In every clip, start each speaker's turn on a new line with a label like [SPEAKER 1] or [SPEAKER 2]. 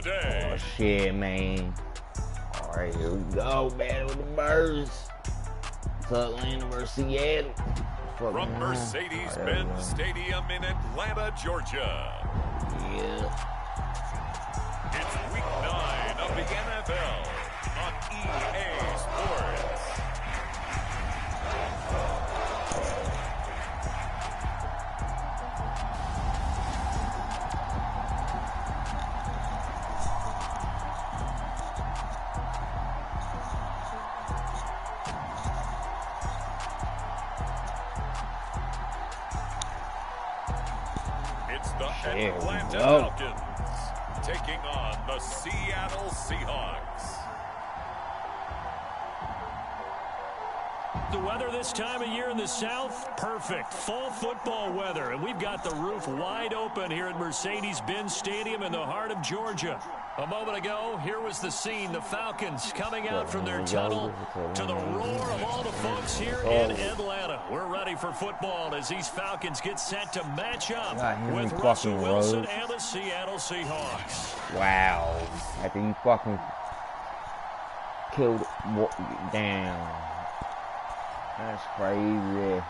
[SPEAKER 1] today.
[SPEAKER 2] Oh shit, man. Alright, here we go, man, with the Birds. Tuclanta versus Seattle.
[SPEAKER 1] From Mercedes-Benz Stadium in Atlanta, Georgia.
[SPEAKER 2] Yeah.
[SPEAKER 1] It's week 9 of the NFL on EA Sports. It's the Atlanta Falcons taking on the Seattle Seahawks.
[SPEAKER 3] The weather this time of year in the South, perfect. Fall football weather, and we've got the roof wide open here at Mercedes-Benz Stadium in the heart of Georgia. A moment ago, here was the scene. The Falcons coming out from their tunnel to the roar of all the folks here in Atlanta. We're ready for football as these Falcons get set to match up with Russell Wilson and the Seattle Seahawks.
[SPEAKER 2] Wow. After you fucking killed down. That's crazy.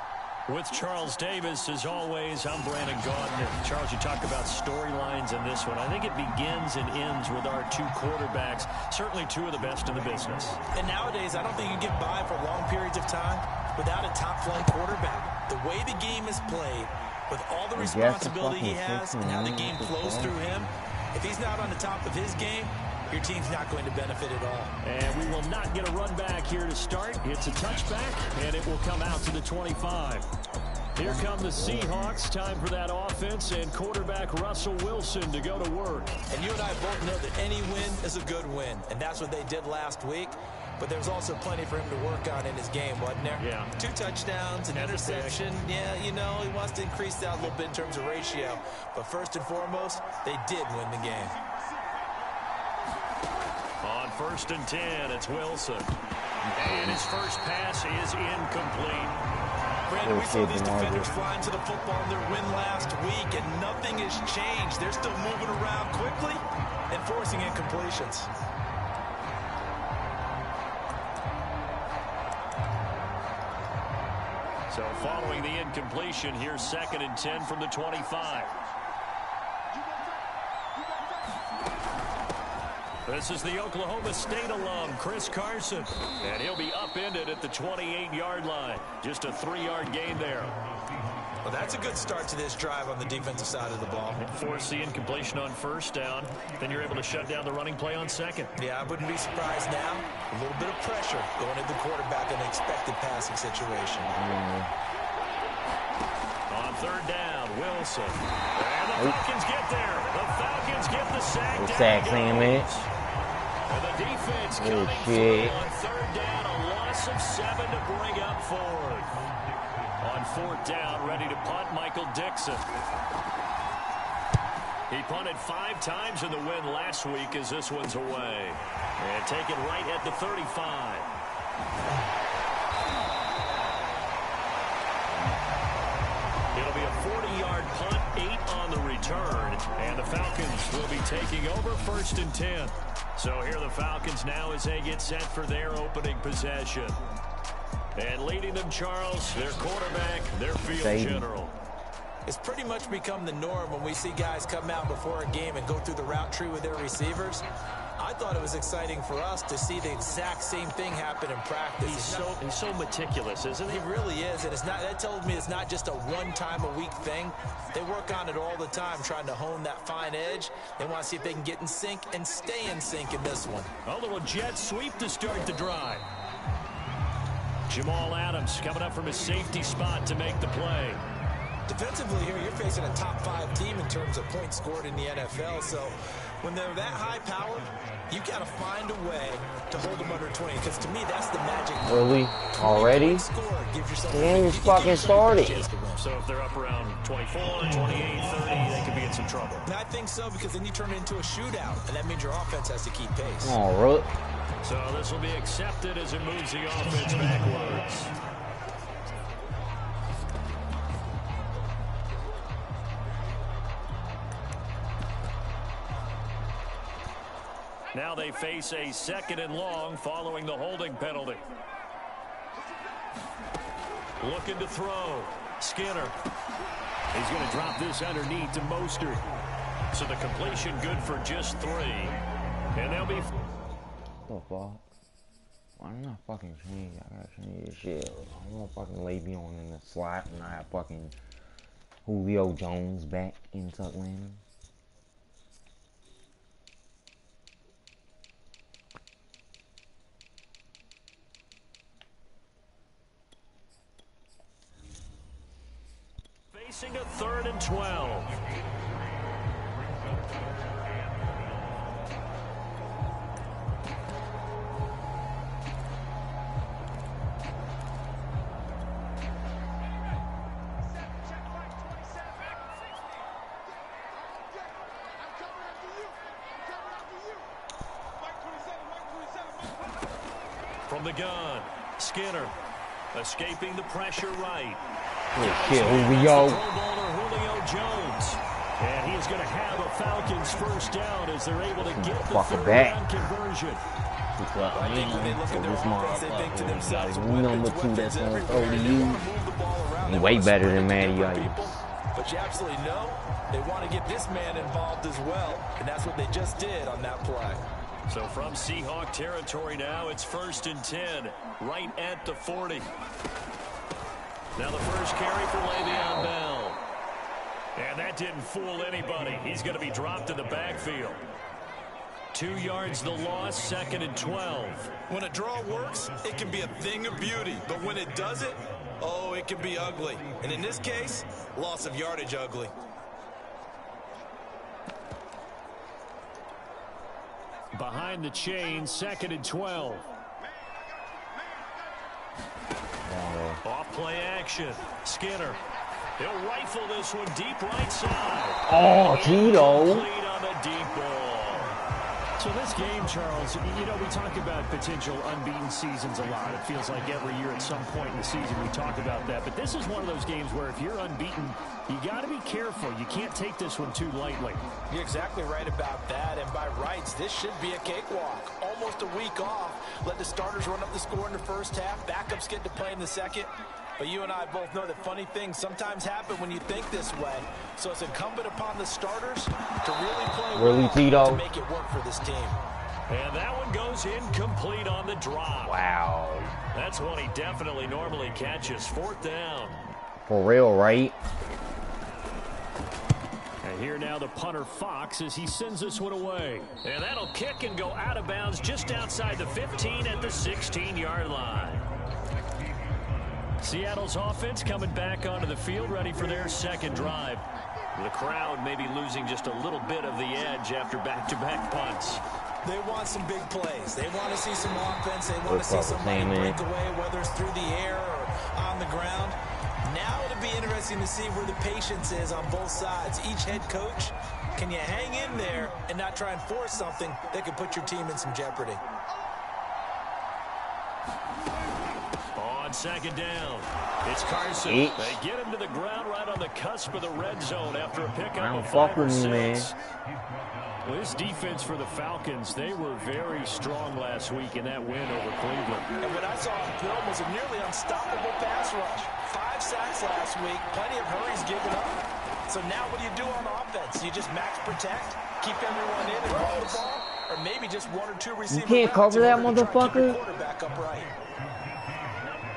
[SPEAKER 3] With Charles Davis, as always, I'm Brandon Gaudin. Charles, you talk about storylines in this one. I think it begins and ends with our two quarterbacks, certainly two of the best in the business.
[SPEAKER 4] And nowadays, I don't think you get by for long periods of time without a top-flight quarterback. The way the game is played, with all the responsibility he has and how the game flows through him, if he's not on the top of his game, your team's not going to benefit at all.
[SPEAKER 3] And we will not get a run back here to start. It's a touchback, and it will come out to the 25. Here come the Seahawks. Time for that offense and quarterback Russell Wilson to go to work.
[SPEAKER 4] And you and I both know that any win is a good win, and that's what they did last week. But there's also plenty for him to work on in his game, wasn't there?
[SPEAKER 3] Yeah.
[SPEAKER 4] 2 touchdowns, an interception. Yeah, you know, he wants to increase that a little bit in terms of ratio. But first and foremost, they did win the game.
[SPEAKER 3] On 1st and 10, it's Wilson. And his first pass is incomplete.
[SPEAKER 4] Brandon, we saw these defenders flying to the football in their win last week, and nothing has changed. They're still moving around quickly and forcing incompletions.
[SPEAKER 3] So following the incompletion, here's 2nd and 10 from the 25. This is the Oklahoma State alum, Chris Carson. And he'll be upended at the 28-yard line. Just a 3-yard gain there.
[SPEAKER 4] Well, that's a good start to this drive on the defensive side of the ball.
[SPEAKER 3] Force the incompletion on 1st down. Then you're able to shut down the running play on 2nd.
[SPEAKER 4] Yeah, I wouldn't be surprised now. A little bit of pressure going at the quarterback in an expected passing situation.
[SPEAKER 3] On 3rd down, Wilson. And the Falcons get there. The Falcons get the sack. And the defense coming through on 3rd down. A loss of 7 to bring up 4th. On 4th down, ready to punt, Michael Dixon. He punted 5 times in the win last week as this one's away. And take it right at the 35. It'll be a 40-yard punt, 8 on the return. And the Falcons will be taking over 1st and 10. So here are the Falcons now as they get set for their opening possession. And leading them, Charles, their quarterback, their field general.
[SPEAKER 4] It's pretty much become the norm when we see guys come out before a game and go through the route tree with their receivers. I thought it was exciting for us to see the exact same thing happen in practice.
[SPEAKER 3] He's so meticulous, isn't he?
[SPEAKER 4] He really is, and that tells me it's not just a one-time-a-week thing. They work on it all the time, trying to hone that fine edge. They want to see if they can get in sync and stay in sync in this one.
[SPEAKER 3] A little jet sweep to start the drive. Jamal Adams coming up from his safety spot to make the play.
[SPEAKER 4] Defensively here, you're facing a top-5 team in terms of points scored in the NFL, so when they're that high-powered, you got to find a way to hold them under 20, because to me, that's the magic.
[SPEAKER 2] Really? Already? Damn, it's fucking started.
[SPEAKER 3] So if they're up around 24, 28, 30, they could be in some trouble.
[SPEAKER 4] And I think so, because then you turn it into a shootout, and that means your offense has to keep pace.
[SPEAKER 2] All right.
[SPEAKER 3] So this will be accepted as it moves the offense backwards. now they face a 2nd and long following the holding penalty. Looking to throw. Skinner. He's going to drop this underneath to Mostert. So the completion good for just 3. And they'll be...
[SPEAKER 2] What the fuck? Why am I not fucking change? I gotta change this shit. I'm gonna fucking lay me on in the slot and I have fucking Julio Jones back in Tuclanta.
[SPEAKER 3] Facing a 3rd and 12. From the gun, Skinner escaping the pressure right.
[SPEAKER 2] Oh shit, Julio.
[SPEAKER 3] Julio Jones. And he is going to have a Falcons first down as they're able to get the third down conversion.
[SPEAKER 2] I think when they look at their offense, they think to themselves, number 2 that's going to throw to you. He's way better than Matty Ice.
[SPEAKER 4] But you absolutely know they want to get this man involved as well. And that's what they just did on that play.
[SPEAKER 3] So from Seahawk territory now, it's 1st and 10, right at the 40. Now the first carry for Le'Veon Bell. And that didn't fool anybody. He's going to be dropped in the backfield. 2 yards the loss, 2nd and 12.
[SPEAKER 4] When a draw works, it can be a thing of beauty. But when it doesn't, oh, it can be ugly. And in this case, loss of yardage ugly.
[SPEAKER 3] Behind the chain, 2nd and 12. Off play action. Skinner. He'll rifle this one deep right side.
[SPEAKER 2] Oh, Tito.
[SPEAKER 3] Complete on the deep ball. So this game, Charles, you know, we talk about potential unbeaten seasons a lot. It feels like every year at some point in the season we talk about that. But this is one of those games where if you're unbeaten, you got to be careful. You can't take this one too lightly.
[SPEAKER 4] You're exactly right about that. And by rights, this should be a cakewalk. Almost a week off. Let the starters run up the score in the first half. Backups get to play in the second. But you and I both know that funny things sometimes happen when you think this way. So it's incumbent upon the starters to really play well to make it work for this team.
[SPEAKER 3] And that one goes incomplete on the drop.
[SPEAKER 2] Wow.
[SPEAKER 3] That's one he definitely normally catches. 4th down.
[SPEAKER 2] For real, right?
[SPEAKER 3] And here now the punter Fox as he sends this one away. And that'll kick and go out of bounds just outside the 15 at the 16-yard line. Seattle's offense coming back onto the field, ready for their second drive. The crowd maybe losing just a little bit of the edge after back-to-back punts.
[SPEAKER 4] They want some big plays. They want to see some offense. They want to see somebody break away, whether it's through the air or on the ground. Now it'll be interesting to see where the patience is on both sides. Each head coach, can you hang in there and not try and force something that could put your team in some jeopardy?
[SPEAKER 3] On 2nd down, it's Carson. They get him to the ground right on the cusp of the red zone after a pickup of 5 or 6. Well, this defense for the Falcons, they were very strong last week in that win over Cleveland.
[SPEAKER 4] And what I saw on film was a nearly unstoppable pass rush. 5 sacks last week, plenty of hurries given up. So now what do you do on offense? You just max protect, keep everyone in and run the ball, or maybe just 1 or 2 receivers.
[SPEAKER 2] You can't cover that motherfucker.
[SPEAKER 4] Quarterback upright.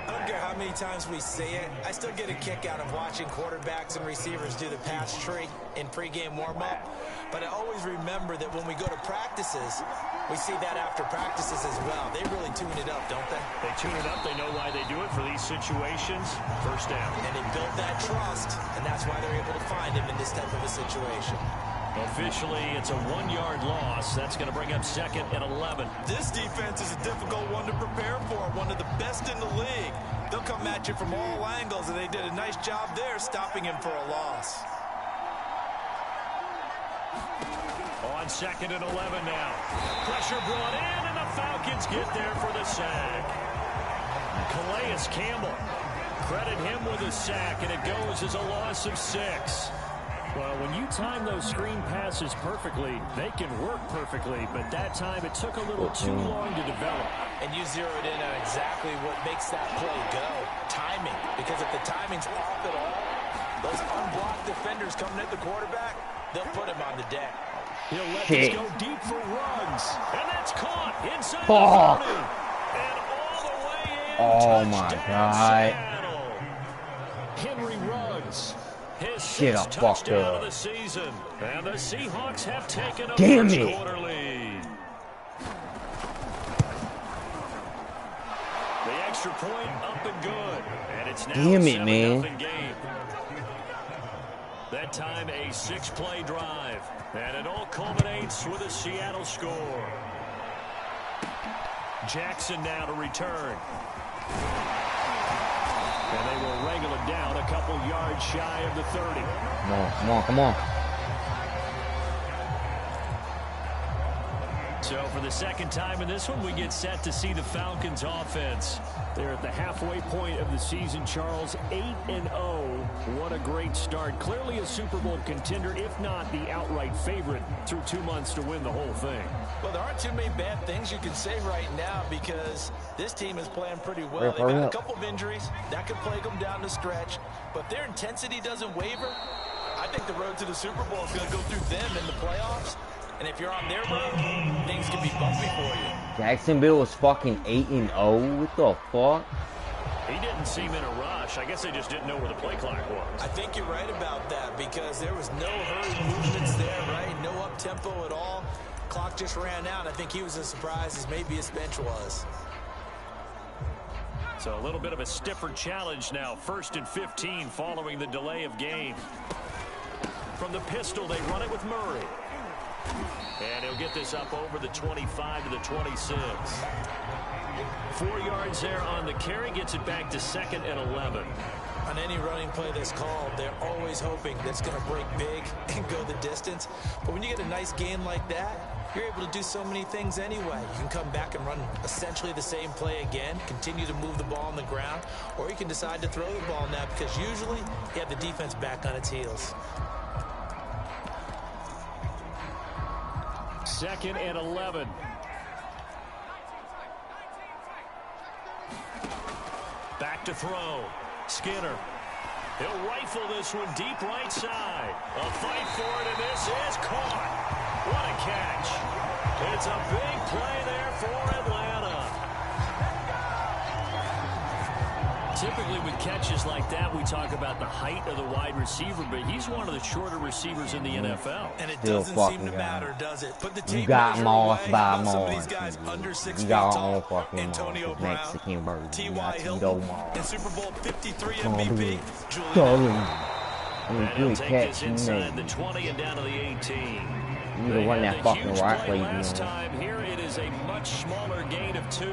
[SPEAKER 4] I don't care how many times we say it, I still get a kick out of watching quarterbacks and receivers do the pass tree in pregame warm-up. But I always remember that when we go to practices, we see that after practices as well. They really tune it up, don't they?
[SPEAKER 3] They tune it up. They know why they do it for these situations. First down.
[SPEAKER 4] And they built that trust, and that's why they're able to find him in this type of a situation.
[SPEAKER 3] Officially, it's a 1-yard loss. That's going to bring up 2nd and 11.
[SPEAKER 4] This defense is a difficult one to prepare for, one of the best in the league. They'll come at you from all angles, and they did a nice job there stopping him for a loss.
[SPEAKER 3] On 2nd and 11 now. Pressure brought in, and the Falcons get there for the sack. Calais Campbell. Credit him with a sack, and it goes as a loss of 6. Well, when you time those screen passes perfectly, they can work perfectly, but that time it took a little too long to develop.
[SPEAKER 4] And you zeroed in on exactly what makes that play go, timing. Because if the timing's off at all, those unblocked defenders coming at the quarterback, they'll put him on the deck.
[SPEAKER 3] He'll let this go deep for Ruggs, and that's caught inside the 30. And all the way in,
[SPEAKER 2] oh my God.
[SPEAKER 3] Seattle. Henry Ruggs. His
[SPEAKER 2] Shit, I
[SPEAKER 3] sixth
[SPEAKER 2] fucked
[SPEAKER 3] touchdown
[SPEAKER 2] up.
[SPEAKER 3] of the season. And the Seahawks have taken a
[SPEAKER 2] Damn
[SPEAKER 3] first
[SPEAKER 2] it.
[SPEAKER 3] quarter lead. The extra point up and good. And it's now
[SPEAKER 2] Damn
[SPEAKER 3] a
[SPEAKER 2] it, man.
[SPEAKER 3] 7-0 game. That time a 6-play drive. And it all culminates with a Seattle score. Jackson now to return. And they will wrangle it down a couple yards shy of the 30.
[SPEAKER 2] Come on, come on, come on.
[SPEAKER 3] So for the second time in this one, we get set to see the Falcons offense. They're at the halfway point of the season, Charles, 8-0. What a great start. Clearly a Super Bowl contender, if not the outright favorite, through 2 months to win the whole thing.
[SPEAKER 4] Well, there aren't too many bad things you can say right now because this team is playing pretty well. They've got a couple of injuries. That could plague them down the stretch. But if their intensity doesn't waver, I think the road to the Super Bowl is going to go through them in the playoffs. And if you're on their road, things can be bumpy for you.
[SPEAKER 2] Jacksonville was fucking 8-0. What the fuck?
[SPEAKER 3] He didn't seem in a rush. I guess they just didn't know where the play clock was.
[SPEAKER 4] I think you're right about that because there was no hurried movements there, right? No up-tempo at all. Clock just ran out. I think he was as surprised as maybe his bench was.
[SPEAKER 3] So a little bit of a stiffer challenge now. 1st and 15 following the delay of game. From the pistol, they run it with Murray. And he'll get this up over the 25 to the 26. 4 yards there on the carry. Gets it back to 2nd and 11.
[SPEAKER 4] On any running play that's called, they're always hoping that it's going to break big and go the distance. But when you get a nice game like that, you're able to do so many things anyway. You can come back and run essentially the same play again, continue to move the ball on the ground, or you can decide to throw the ball now because usually you have the defense back on its heels.
[SPEAKER 3] 2nd and 11. Back to throw. Skinner. He'll rifle this one deep right side. A fight for it, and this is caught. What a catch. It's a big play there for Atlanta. Typically with catches like that, we talk about the height of the wide receiver, but he's one of the shorter receivers in the NFL.
[SPEAKER 4] And it doesn't seem to matter, does it? Put the
[SPEAKER 2] You got Moss by Moss. You got all fucking
[SPEAKER 4] Antonio
[SPEAKER 2] Moss.
[SPEAKER 4] Brown,
[SPEAKER 2] Mexican bird.
[SPEAKER 4] T.Y. Hilton, and Super Bowl 53 MVP,
[SPEAKER 2] Darling.
[SPEAKER 3] And he'll take this inside the 20 and down to the 18.
[SPEAKER 2] You the one that fucking right way.
[SPEAKER 3] Last time here, it is a much smaller gain of 2.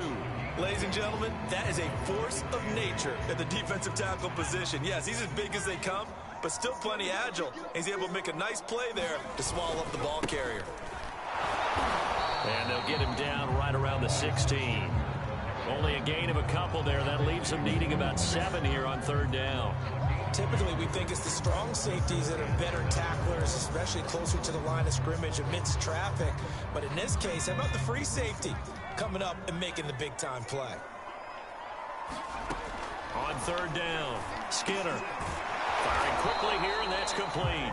[SPEAKER 4] Ladies and gentlemen, that is a force of nature at the defensive tackle position. Yes, he's as big as they come, but still plenty agile. He's able to make a nice play there to swallow up the ball carrier.
[SPEAKER 3] And they'll get him down right around the 16. Only a gain of a couple there. That leaves them needing about 7 here on 3rd down.
[SPEAKER 4] Typically, we think it's the strong safeties that are better tacklers, especially closer to the line of scrimmage amidst traffic. But in this case, how about the free safety coming up and making the big-time play?
[SPEAKER 3] On 3rd down, Skinner firing quickly here, and that's complete.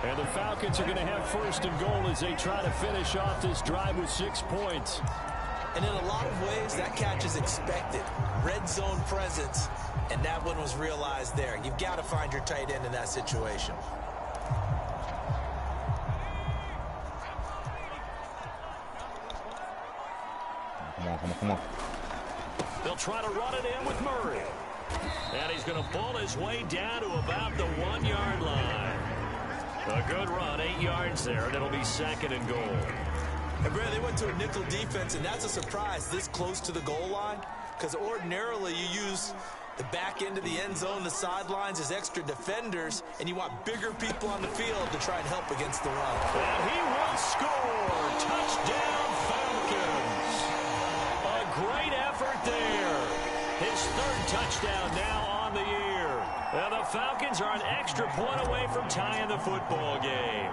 [SPEAKER 3] And the Falcons are going to have 1st and goal as they try to finish off this drive with 6 points.
[SPEAKER 4] And in a lot of ways, that catch is expected. Red zone presence. And that one was realized there. You've got to find your tight end in that situation.
[SPEAKER 2] Come on, come on, come on.
[SPEAKER 3] They'll try to run it in with Murray. And he's going to pull his way down to about the 1-yard line. A good run, 8 yards there, and it'll be 2nd and goal.
[SPEAKER 4] And Brad, they went to a nickel defense, and that's a surprise this close to the goal line. Because ordinarily you use the back end of the end zone, the sidelines as extra defenders, and you want bigger people on the field to try and help against the run.
[SPEAKER 3] And he will score. Touchdown, Falcons. A great effort there. His 3rd touchdown now on the year. Well, the Falcons are an extra point away from tying the football game.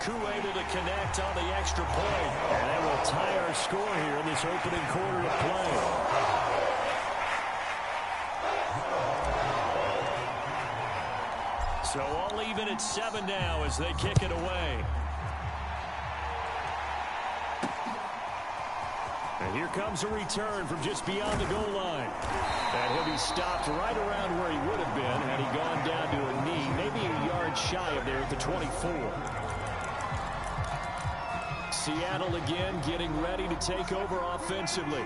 [SPEAKER 3] Koo able to connect on the extra point. And that will tie our score here in this opening quarter of play. So all even at 7 now as they kick it away. And here comes a return from just beyond the goal line. And he'll be stopped right around where he would have been had he gone down to a knee, maybe a yard shy of there at the 24. Seattle again getting ready to take over offensively.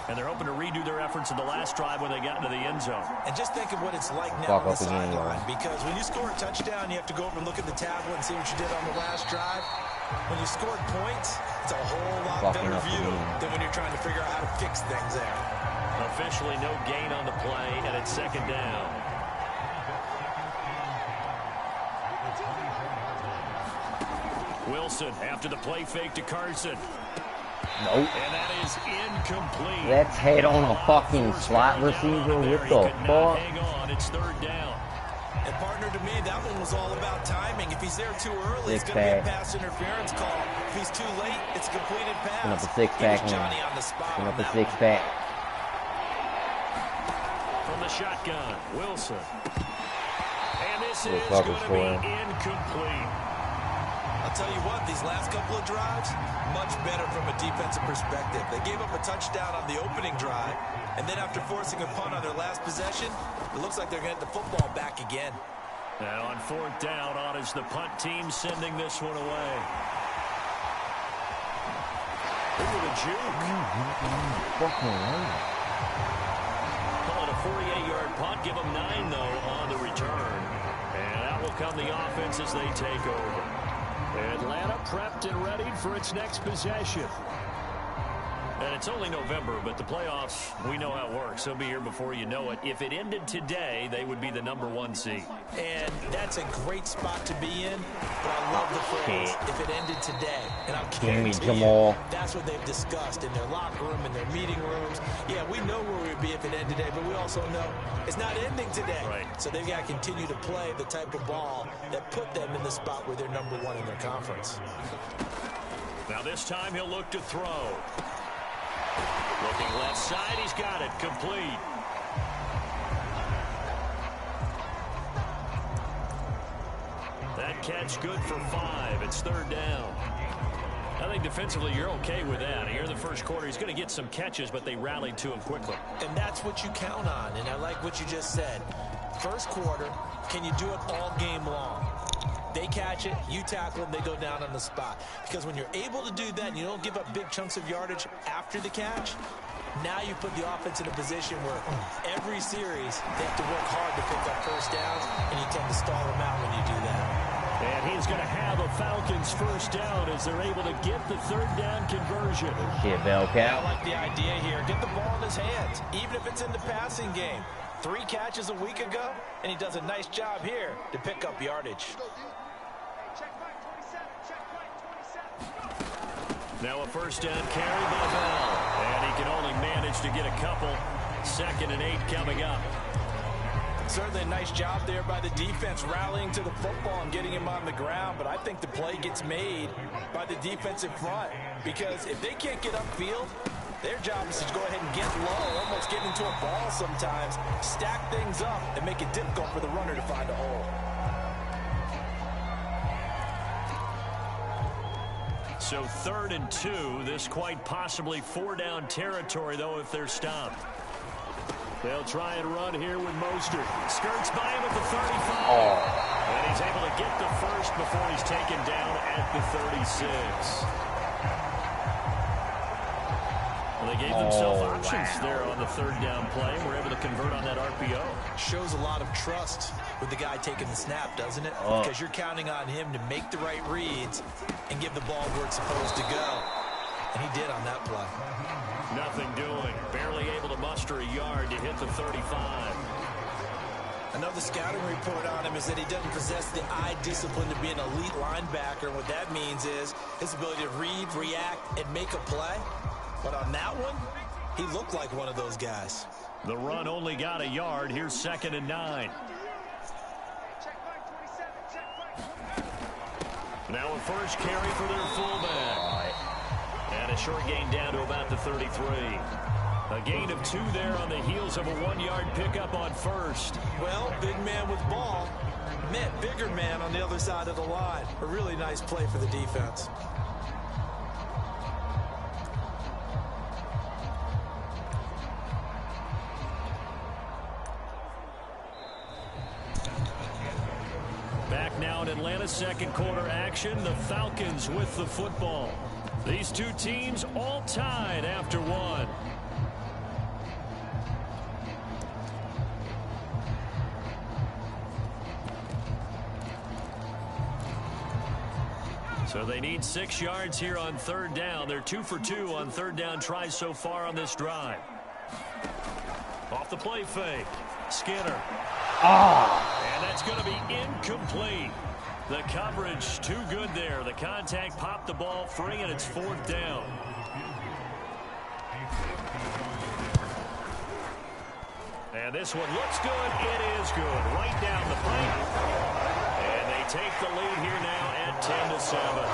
[SPEAKER 3] And they're hoping to redo their efforts in the last drive when they got into the end zone.
[SPEAKER 4] And just think of what it's like now on the sideline. Because when you score a touchdown, you have to go over and look at the tablet and see what you did on the last drive. When you scored points, it's a whole lot better view than when you're trying to figure out how to fix things there.
[SPEAKER 3] Officially no gain on the play, and it's 2nd down. Wilson after the play fake to Carson.
[SPEAKER 2] Nope.
[SPEAKER 3] And that is incomplete.
[SPEAKER 2] Let's head on a fucking slot receiver. What the fuck?
[SPEAKER 3] Hang on, it's 3rd down.
[SPEAKER 4] And partner, to me, that one was all about timing. If he's there too early, it's going to be a pass interference call. If he's too late, it's a completed pass.
[SPEAKER 2] Put up a 6-pack.
[SPEAKER 4] Johnny on the spot.
[SPEAKER 2] Put up a 6-pack.
[SPEAKER 3] From the shotgun, Wilson. And this is going to be incomplete.
[SPEAKER 4] I'll tell you what, these last couple of drives, much better from a defensive perspective. They gave up a touchdown on the opening drive, and then after forcing a punt on their last possession, it looks like they're going to get the football back again.
[SPEAKER 3] And on 4th down, on is the punt team sending this one away. Look at the juke. Call it a 48-yard punt. Give them 9, though, on the return. And out will come the offense as they take over. Atlanta prepped and ready for its next possession. And it's only November, but the playoffs, we know how it works. They'll be here before you know it. If it ended today, they would be the #1 seed.
[SPEAKER 4] And that's a great spot to be in, but I love the phrase, if it ended today. And I'll guarantee you, that's what they've discussed in their locker room, in their meeting rooms. Yeah, we know where we'd be if it ended today, but we also know it's not ending today.
[SPEAKER 3] Right.
[SPEAKER 4] So they've got to continue to play the type of ball that put them in the spot where they're #1 in their conference.
[SPEAKER 3] Now this time he'll look to throw. Looking left side, he's got it, complete. That catch good for 5. It's 3rd down. I think defensively you're okay with that. Here in the first quarter, he's going to get some catches, but they rallied to him quickly.
[SPEAKER 4] And that's what you count on, and I like what you just said. First quarter, can you do it all game long? They catch it, you tackle them, they go down on the spot. Because when you're able to do that and you don't give up big chunks of yardage after the catch, now you put the offense in a position where every series they have to work hard to pick up first downs, and you tend to stall them out when you do that.
[SPEAKER 3] And he's going to have a Falcons first down as they're able to get the 3rd down conversion.
[SPEAKER 2] Shit, bell cow.
[SPEAKER 4] I like the idea here. Get the ball in his hands, even if it's in the passing game. 3 catches a week ago, and he does a nice job here to pick up yardage.
[SPEAKER 3] Now a first down carry by Bell. And he can only manage to get a couple. 2nd and 8 coming up.
[SPEAKER 4] Certainly a nice job there by the defense rallying to the football and getting him on the ground. But I think the play gets made by the defensive front. Because if they can't get upfield, their job is to go ahead and get low, almost get into a ball sometimes, stack things up, and make it difficult for the runner to find a hole.
[SPEAKER 3] So 3rd and 2, this quite possibly 4-down territory, though, if they're stopped. They'll try and run here with Mostert. Skirts by him at the 35. And he's able to get the first before he's taken down at the 36. Well, they gave themselves options there on the 3rd down play. We're able to convert on that RPO.
[SPEAKER 4] Shows a lot of trust with the guy taking the snap, doesn't it? Because you're counting on him to make the right reads and give the ball where it's supposed to go. And he did on that play.
[SPEAKER 3] Nothing doing. Barely able to muster a yard to hit the 35.
[SPEAKER 4] Another scouting report on him is that he doesn't possess the eye discipline to be an elite linebacker. And what that means is his ability to read, react, and make a play. But on that one, he looked like one of those guys.
[SPEAKER 3] The run only got a yard. Here's 2nd and 9. Now a first carry for their fullback. And a short gain down to about the 33. A gain of 2 there on the heels of a 1-yard pickup on first.
[SPEAKER 4] Well, big man with ball met bigger man on the other side of the line. A really nice play for the defense.
[SPEAKER 3] Back now in Atlanta's second quarter action. The Falcons with the football. These two teams all tied after 1. So they need 6 yards here on 3rd down. They're 2 for 2 on 3rd down tries so far on this drive. Off the play fake. Skinner. And that's going to be incomplete. The coverage too good there. The contact popped the ball free, and it's 4th down. And this one looks good. It is good. Right down the pipe. And they take the lead here now at 10-7.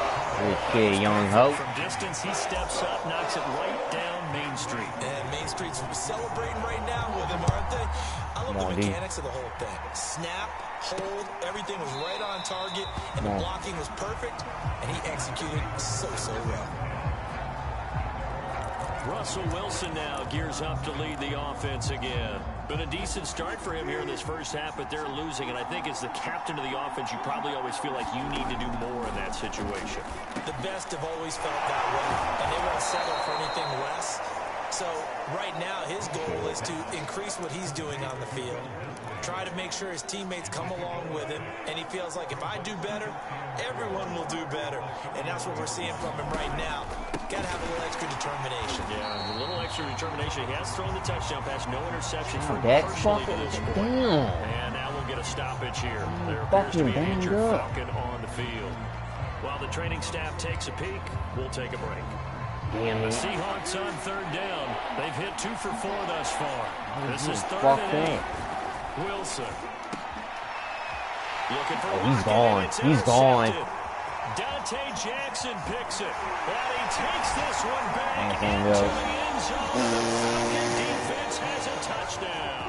[SPEAKER 2] Okay, young ho.
[SPEAKER 3] From distance, he steps up, knocks it right down Main Street.
[SPEAKER 4] And Main Street's celebrating right now with him, aren't they? I love the mechanics of the whole thing. Snap, hold, everything was right on target, and the blocking was perfect, and he executed so well.
[SPEAKER 3] Russell Wilson now gears up to lead the offense again. Been a decent start for him here in this first half, but they're losing. And I think as the captain of the offense, you probably always feel like you need to do more in that situation.
[SPEAKER 4] The best have always felt that way, and they won't settle for anything less. So right now, his goal is to increase what he's doing on the field, try to make sure his teammates come along with him, and he feels like if I do better, everyone will do better. And that's what we're seeing from him right now. Got to have a little extra determination.
[SPEAKER 3] Yeah, a little extra determination. He has thrown the touchdown pass, no interceptions for
[SPEAKER 2] That's
[SPEAKER 3] personally to
[SPEAKER 2] fucking
[SPEAKER 3] this point.
[SPEAKER 2] damn.
[SPEAKER 3] And now we'll get a stoppage here. There appears
[SPEAKER 2] Fucking
[SPEAKER 3] to be an
[SPEAKER 2] banged
[SPEAKER 3] injured
[SPEAKER 2] up.
[SPEAKER 3] Falcon on the field. While the training staff takes a peek, we'll take a break.
[SPEAKER 2] Damn
[SPEAKER 3] The
[SPEAKER 2] it.
[SPEAKER 3] Seahawks on 3rd down. They've hit 2 for 4 thus far. This is 3rd
[SPEAKER 2] Fuck
[SPEAKER 3] and 8.
[SPEAKER 2] that.
[SPEAKER 3] Wilson. Looking for
[SPEAKER 2] He's
[SPEAKER 3] Lockett,
[SPEAKER 2] gone.
[SPEAKER 3] and it's
[SPEAKER 2] He's gone.
[SPEAKER 3] intercepted. Dante Jackson picks it. And he takes this one back
[SPEAKER 2] Thanks,
[SPEAKER 3] into
[SPEAKER 2] Bill.
[SPEAKER 3] the end zone. The defense has a touchdown.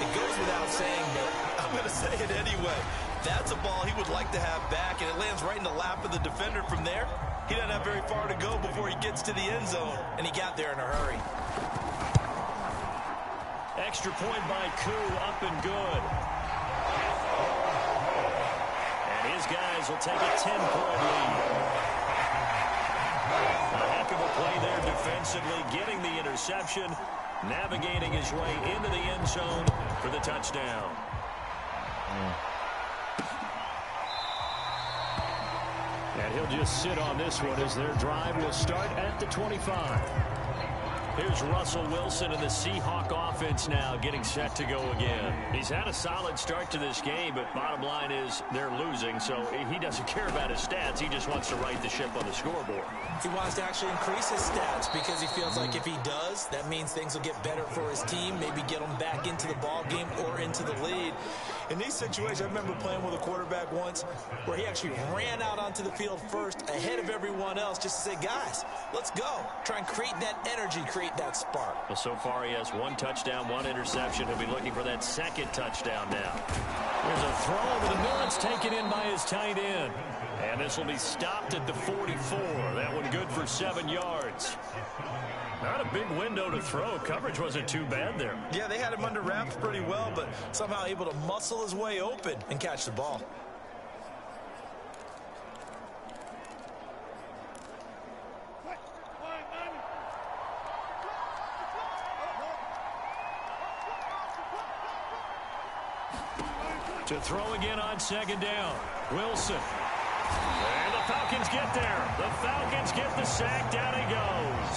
[SPEAKER 4] It goes without saying, but I'm going to say it anyway. That's a ball he would like to have back, and it lands right in the lap of the defender from there. He doesn't have very far to go before he gets to the end zone, and he got there in a hurry.
[SPEAKER 3] Extra point by Koo, up and good. And his guys will take a 10-point lead. A heck of a play there defensively, getting the interception, navigating his way into the end zone for the touchdown. And he'll just sit on this one as their drive will start at the 25. Here's Russell Wilson and the Seahawk offense now getting set to go again. He's had a solid start to this game, but bottom line is they're losing, so he doesn't care about his stats. He just wants to right the ship on the scoreboard.
[SPEAKER 4] He wants to actually increase his stats because he feels like if he does, that means things will get better for his team, maybe get them back into the ball game or into the lead. In these situations, I remember playing with a quarterback once where he actually ran out onto the field first ahead of everyone else just to say, guys, let's go. Try and create that energy, create that spark.
[SPEAKER 3] Well, so far he has 1 touchdown, 1 interception. He'll be looking for that 2nd touchdown now. There's a throw over the middle. It's taken in by his tight end. And this will be stopped at the 44. That one good for 7 yards. Not a big window to throw. Coverage wasn't too bad there.
[SPEAKER 4] Yeah, they had him under wraps pretty well, but somehow able to muscle his way open and catch the ball.
[SPEAKER 3] To throw again on 2nd down. Wilson. And the Falcons get there. The Falcons get the sack. Down he goes.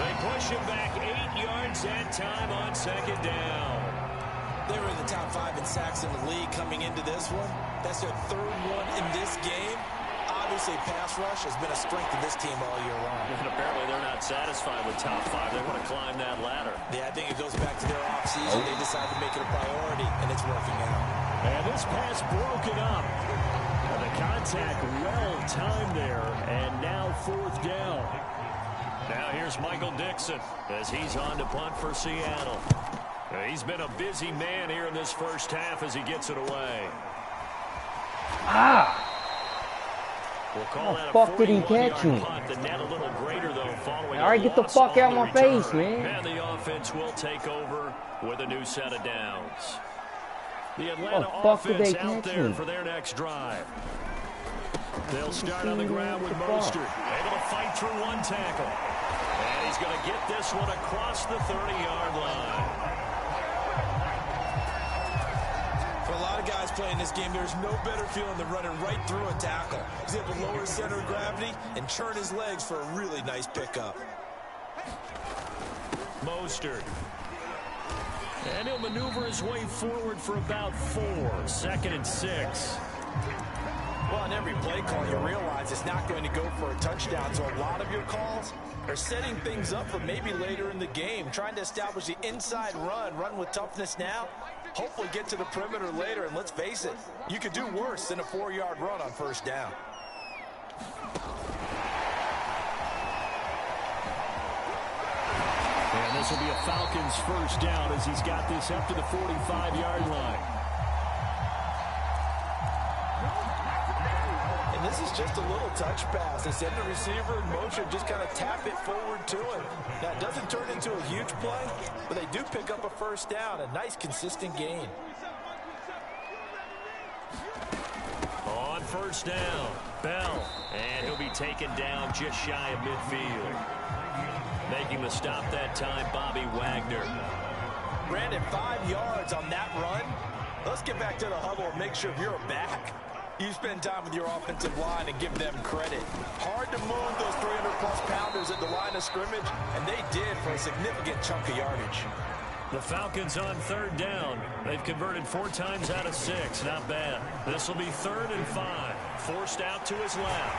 [SPEAKER 3] They push him back 8 yards that time on 2nd down.
[SPEAKER 4] They were in the top 5 in sacks in the league coming into this one. That's their 3rd one in this game. Obviously, pass rush has been a strength of this team all year long.
[SPEAKER 3] And apparently they're not satisfied with top 5. They want to climb that ladder.
[SPEAKER 4] Yeah, I think it goes back to their offseason. They decided to make it a priority, and it's working out.
[SPEAKER 3] And this pass broken up. And the contact well timed there, and now 4th down. Now here's Michael Dixon as he's on to punt for Seattle. He's been a busy man here in this first half as he gets it away.
[SPEAKER 2] Ah!
[SPEAKER 3] We'll call that
[SPEAKER 2] the fuck did he catch me?
[SPEAKER 3] The net a little greater, though, following
[SPEAKER 2] all right, get the fuck out of my face, man.
[SPEAKER 3] And the offense will take over with a new set of downs. The Atlanta offense out there for their next drive. They'll start on the ground with Mostert, able to fight through one tackle. And he's going to get this one across the 30-yard line.
[SPEAKER 4] For a lot of guys playing this game, there's no better feeling than running right through a tackle. He's able to lower his center of gravity and churn his legs for a really nice pickup.
[SPEAKER 3] Mostert. And he'll maneuver his way forward for about 4. 2nd and 6.
[SPEAKER 4] Well, on every play call, you realize it's not going to go for a touchdown, so a lot of your calls are setting things up for maybe later in the game, trying to establish the inside run with toughness now, hopefully get to the perimeter later, and let's face it, you could do worse than a 4-yard run on 1st down.
[SPEAKER 3] And this will be a Falcons 1st down as he's got this up to the 45-yard line.
[SPEAKER 4] And this is just a little touch pass. They send the receiver in motion, just kind of tap it forward to him. Now, it doesn't turn into a huge play, but they do pick up a 1st down, a nice, consistent gain.
[SPEAKER 3] On 1st down, Bell, and he'll be taken down just shy of midfield. Making the stop that time, Bobby Wagner.
[SPEAKER 4] Brandon, 5 yards on that run. Let's get back to the huddle and make sure you're back. You spend time with your offensive line and give them credit. Hard to move those 300-plus pounders at the line of scrimmage, and they did for a significant chunk of yardage.
[SPEAKER 3] The Falcons on 3rd down. They've converted 4 times out of 6. Not bad. This will be 3rd and 5. Forced out to his left.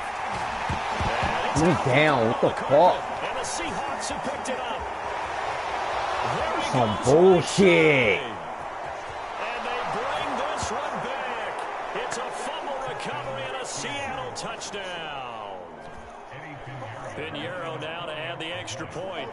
[SPEAKER 2] He's down. What the fuck?
[SPEAKER 3] And the Seahawks have picked it up.
[SPEAKER 2] Some bullshit.
[SPEAKER 3] And they bring this one back. It's a fumble recovery and a Seattle touchdown. Pinheiro now to add the extra point.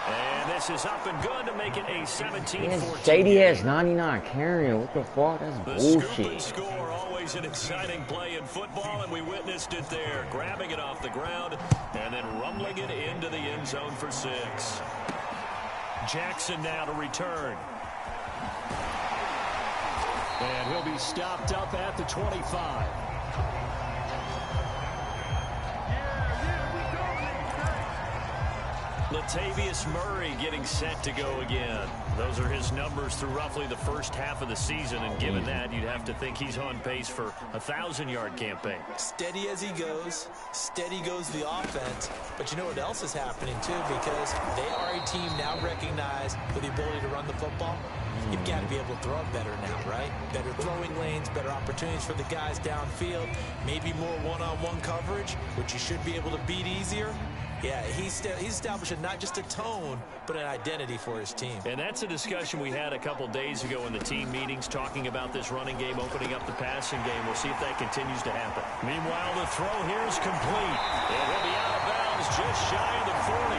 [SPEAKER 3] And this is up and good to make it a 17-14.
[SPEAKER 2] Shady has 99 carrying. What the fuck? That's bullshit.
[SPEAKER 3] The scoop and score, always an exciting play in football, and we witnessed it there. Grabbing it off the ground and then rumbling it into the end zone for 6. Jackson now to return. And he'll be stopped up at the 25. Latavius Murray getting set to go again. Those are his numbers through roughly the first half of the season, and given that, you'd have to think he's on pace for a 1,000-yard campaign.
[SPEAKER 4] Steady as he goes, steady goes the offense. But you know what else is happening, too, because they are a team now recognized with the ability to run the football. You've got to be able to throw it better now, right? Better throwing lanes, better opportunities for the guys downfield, maybe more one-on-one coverage, which you should be able to beat easier. Yeah, he's establishing not just a tone, but an identity for his team.
[SPEAKER 3] And that's a discussion we had a couple days ago in the team meetings, talking about this running game, opening up the passing game. We'll see if that continues to happen. Meanwhile, the throw here is complete. It will be out of bounds just shy of the 40.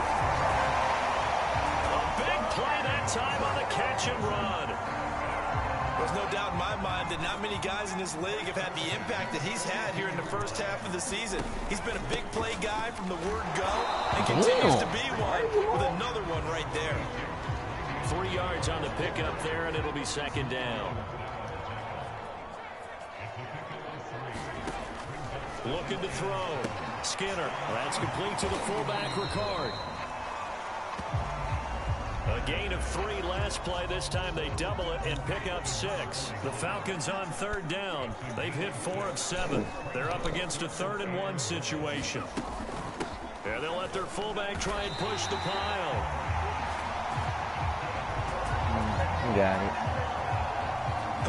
[SPEAKER 3] A big play that time on the catch and run.
[SPEAKER 4] There's no doubt in my mind that not many guys in this league have had the impact that he's had here in the first half of the season. He's been a big play guy from the word go and continues to be one with another one right there.
[SPEAKER 3] 3 yards on the pickup there, and it'll be 2nd down. Looking to throw. Skinner. That's complete to the fullback, Ricard. A gain of 3 last play. This time they double it and pick up 6. The Falcons on 3rd down. They've hit 4 of 7. They're up against a 3rd and 1 situation. And they'll let their fullback try and push the pile.
[SPEAKER 2] You got it.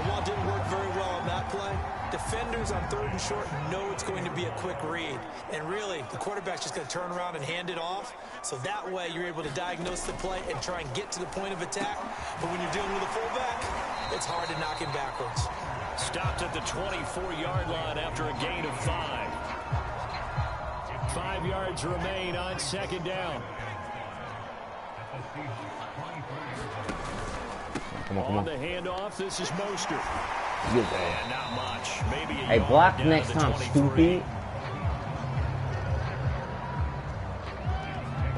[SPEAKER 4] The while it didn't work very well on that play, defenders on 3rd and short know it's going to be a quick read. And really, the quarterback's just going to turn around and hand it off. So that way, you're able to diagnose the play and try and get to the point of attack. But when you're dealing with a fullback, it's hard to knock him backwards.
[SPEAKER 3] Stopped at the 24-yard line after a gain of 5. 5 yards remain on 2nd down.
[SPEAKER 2] Come on, come
[SPEAKER 3] On
[SPEAKER 2] on.
[SPEAKER 3] the handoff, this is Mostert.
[SPEAKER 2] Good
[SPEAKER 3] And not much. Maybe a
[SPEAKER 2] Hey,
[SPEAKER 3] yard
[SPEAKER 2] block
[SPEAKER 3] down
[SPEAKER 2] next
[SPEAKER 3] to the
[SPEAKER 2] time,
[SPEAKER 3] 23.
[SPEAKER 2] stupid.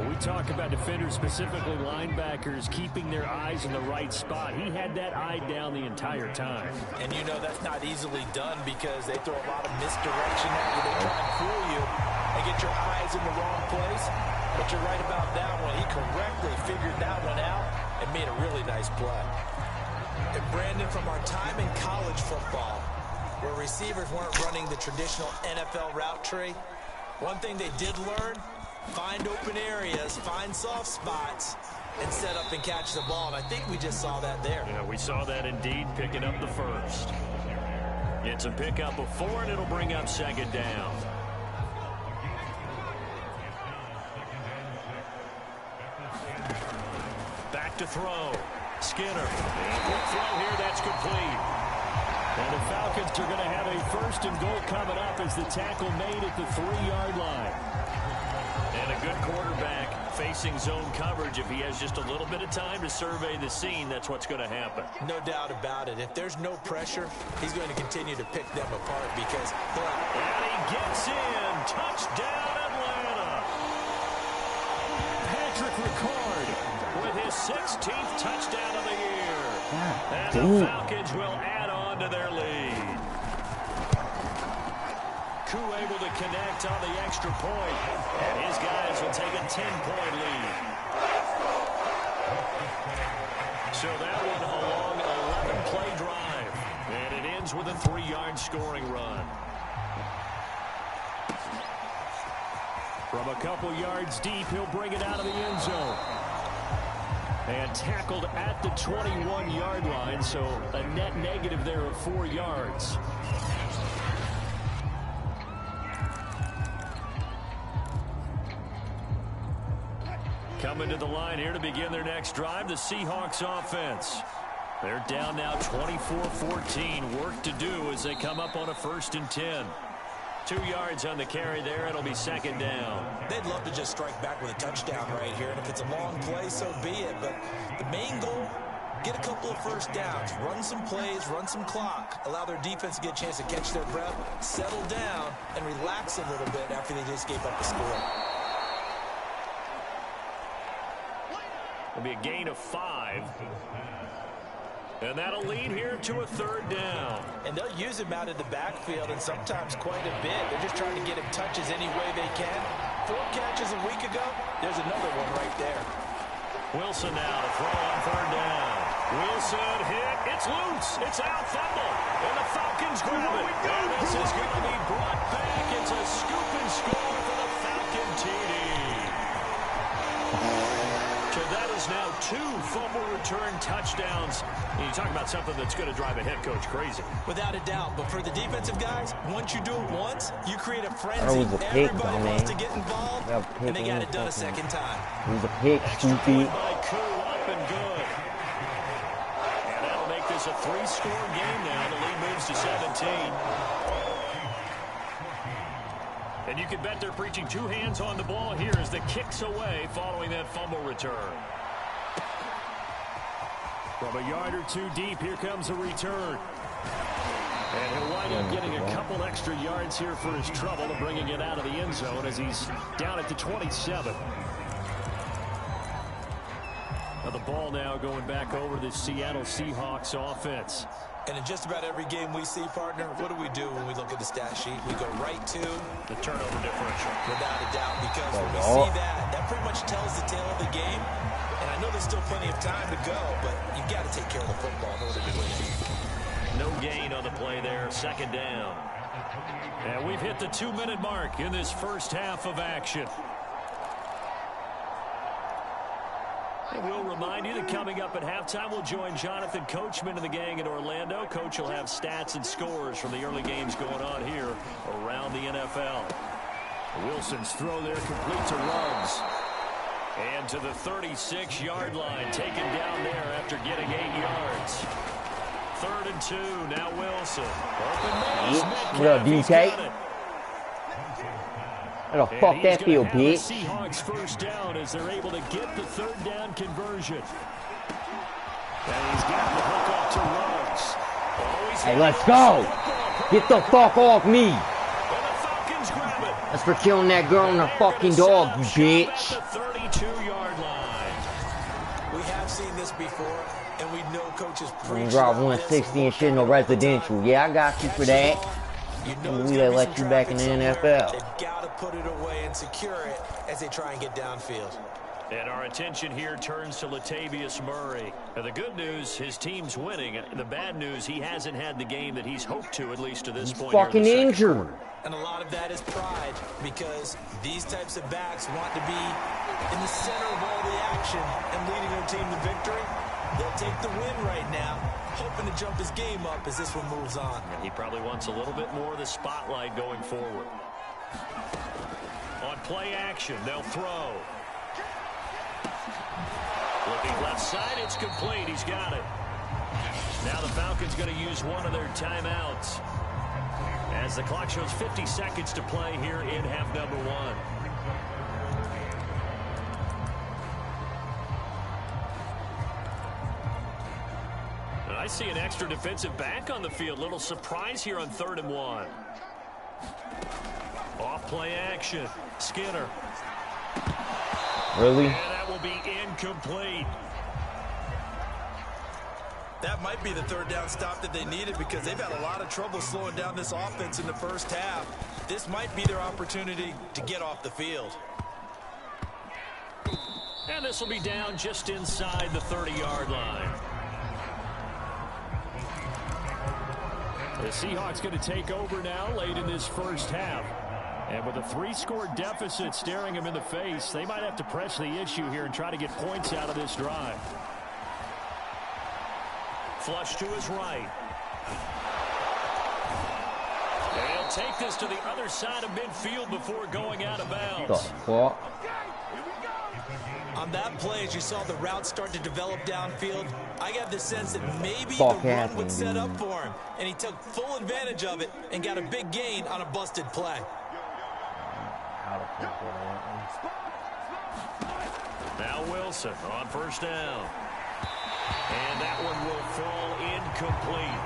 [SPEAKER 3] We talk about defenders, specifically linebackers, keeping their eyes in the right spot. He had that eye down the entire time.
[SPEAKER 4] And you know that's not easily done because they throw a lot of misdirection at you. They try and fool you and get your eyes in the wrong place. But you're right about that one. He correctly figured that one out and made a really nice play. And Brandon, from our time in college football, where receivers weren't running the traditional NFL route tree, one thing they did learn, find open areas, find soft spots, and set up and catch the ball. And I think we just saw that there.
[SPEAKER 3] Yeah, we saw that indeed, picking up the first. It's a pickup of 4, and it'll bring up 2nd down. Back to throw. Skinner. Quick throw here, that's complete. And the Falcons are going to have a 1st and goal coming up as the tackle made at the 3-yard line. And a good quarterback facing zone coverage. If he has just a little bit of time to survey the scene, that's what's going to happen.
[SPEAKER 4] No doubt about it. If there's no pressure, he's going to continue to pick them apart because they're out.
[SPEAKER 3] And he gets in. Touchdown, Atlanta. Patrick Ricard with his 16th touchdown of the year. And the Falcons will add on to their lead. Koo able to connect on the extra point, and his guys will take a 10-point lead. So that one a long 11-play drive, and it ends with a 3-yard scoring run. From a couple yards deep, he'll bring it out of the end zone. And tackled at the 21-yard line, so a net negative there of 4 yards. Coming to the line here to begin their next drive, the Seahawks offense. They're down now 24-14. Work to do as they come up on a 1st and 10. 2 yards on the carry there. It'll be 2nd down.
[SPEAKER 4] They'd love to just strike back with a touchdown right here. And if it's a long play, so be it. But the main goal, get a couple of 1st downs. Run some plays, run some clock. Allow their defense to get a chance to catch their breath, settle down, and relax a little bit after they just gave up a score.
[SPEAKER 3] It'll be a gain of 5. And that'll lead here to a 3rd down.
[SPEAKER 4] And they'll use him out in the backfield, and sometimes quite a bit. They're just trying to get him touches any way they can. 4 catches a week ago. There's another one right there.
[SPEAKER 3] Wilson now to throw on 3rd down. Wilson hit. It's loose. It's out. Fumble. And the Falcons grab it. And this is going to be brought back. It's a scoop and score for the Falcon TD. So that is now 2 fumble return touchdowns. And you talk about something that's going to drive a head coach crazy.
[SPEAKER 4] Without a doubt. But for the defensive guys, once you do it once, you create a frenzy.
[SPEAKER 2] Pick,
[SPEAKER 4] everybody wants to get involved, and they got it done a 2nd time.
[SPEAKER 2] It was a pick, stupid.
[SPEAKER 3] By Koo, up and good. And that'll make this a 3-score game now. The lead moves to 17. And you can bet they're preaching 2 hands on the ball here as the kicks away following that fumble return. From a yard or 2 deep, here comes a return. And he'll wind up getting a couple extra yards here for his trouble and bringing it out of the end zone as he's down at the 27. Now the ball now going back over to the Seattle Seahawks offense.
[SPEAKER 4] And in just about every game we see, partner, what do we do when we look at the stat sheet? We go right to
[SPEAKER 3] the turnover differential.
[SPEAKER 4] Without a doubt, because when we see that, that pretty much tells the tale of the game. And I know there's still plenty of time to go, but you've got to take care of the football in order to win.
[SPEAKER 3] No gain on the play there, 2nd down. And we've hit the 2-minute mark in this first half of action. And we'll remind you that coming up at halftime, we'll join Jonathan Coachman and the gang in Orlando. Coach will have stats and scores from the early games going on here around the NFL. Wilson's throw there complete to Ruggs. And to the 36-yard line, taken down there after getting 8 yards. 3rd and 2, now Wilson.
[SPEAKER 2] What up, DK? How the fuck that feel, bitch?
[SPEAKER 3] Seahawks first down as they're able to get the 3rd down conversion. And he's got the hook up to Ruggs.
[SPEAKER 2] Hey, let's go. Get the fuck off me.
[SPEAKER 3] And the Falcons grab it.
[SPEAKER 2] That's for killing that girl and her fucking dog, you bitch.
[SPEAKER 3] At the 32-yard line.
[SPEAKER 4] We have seen this before, and we know coaches
[SPEAKER 2] You drive 160 and shit, no residential. Yeah, I got you for that.
[SPEAKER 4] You know
[SPEAKER 2] We gotta let you back in the NFL.
[SPEAKER 4] They've got to put it away and secure it as they try and get downfield.
[SPEAKER 3] And our attention here turns to Latavius Murray. Now, the good news, his team's winning. The bad news, he hasn't had the game that he's hoped to, at least to this point.
[SPEAKER 2] Fucking injured.
[SPEAKER 4] And a lot of that is pride, because these types of backs want to be in the center of all the action and leading their team to victory. They'll take the win right now, hoping to jump his game up as this one moves on.
[SPEAKER 3] And he probably wants a little bit more of the spotlight going forward. On play action, they'll throw. Looking left side, it's complete. He's got it. Now the Falcons going to use one of their timeouts as the clock shows 50 seconds to play here in half number 1. I see an extra defensive back on the field. Little surprise here on 3rd and 1. Off play action. Skinner.
[SPEAKER 2] Really?
[SPEAKER 3] And that will be incomplete.
[SPEAKER 4] That might be the 3rd down stop that they needed, because they've had a lot of trouble slowing down this offense in the first half. This might be their opportunity to get off the field.
[SPEAKER 3] And this will be down just inside the 30-yard line. The Seahawks going to take over now late in this first half. And with a 3-score deficit staring them in the face, they might have to press the issue here and try to get points out of this drive. Flush to his right. They'll take this to the other side of midfield before going out of bounds.
[SPEAKER 2] The fuck?
[SPEAKER 4] On that play, as you saw the route start to develop downfield, I got the sense that maybe
[SPEAKER 2] Fuck
[SPEAKER 4] the run
[SPEAKER 2] happened,
[SPEAKER 4] would set up
[SPEAKER 2] dude.
[SPEAKER 4] for him, and he took full advantage of it and got a big gain on a busted play.
[SPEAKER 3] Now Wilson on first down. And that one will fall incomplete.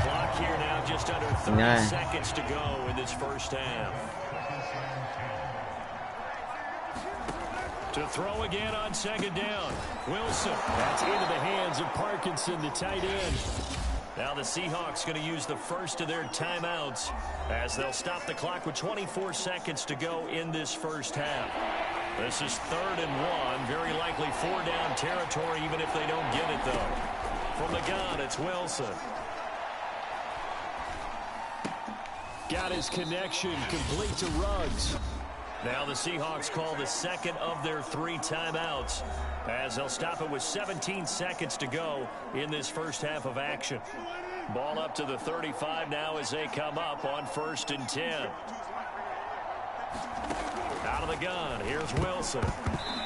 [SPEAKER 3] Clock here now just under 30 seconds to go in this first half. To throw again on 2nd down. Wilson. That's into the hands of Parkinson, the tight end. Now the Seahawks going to use the first of their timeouts as they'll stop the clock with 24 seconds to go in this first half. This is 3rd and 1. Very likely 4-down territory, even if they don't get it, though. From the gun, it's Wilson. Got his connection complete to Ruggs. Now the Seahawks call the second of their 3 timeouts as they'll stop it with 17 seconds to go in this first half of action. Ball up to the 35 now as they come up on 1st and 10. Out of the gun, here's Wilson.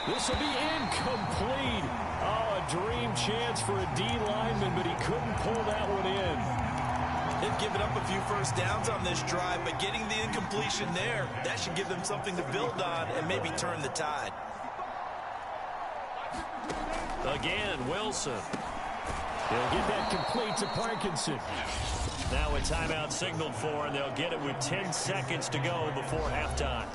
[SPEAKER 3] This will be incomplete. Oh, a dream chance for a D lineman, but he couldn't pull that one in.
[SPEAKER 4] They've given up a few first downs on this drive, but getting the incompletion there, that should give them something to build on and maybe turn the tide.
[SPEAKER 3] Again, Wilson. He'll get that complete to Parkinson. Now a timeout signaled for, and they'll get it with 10 seconds to go before halftime.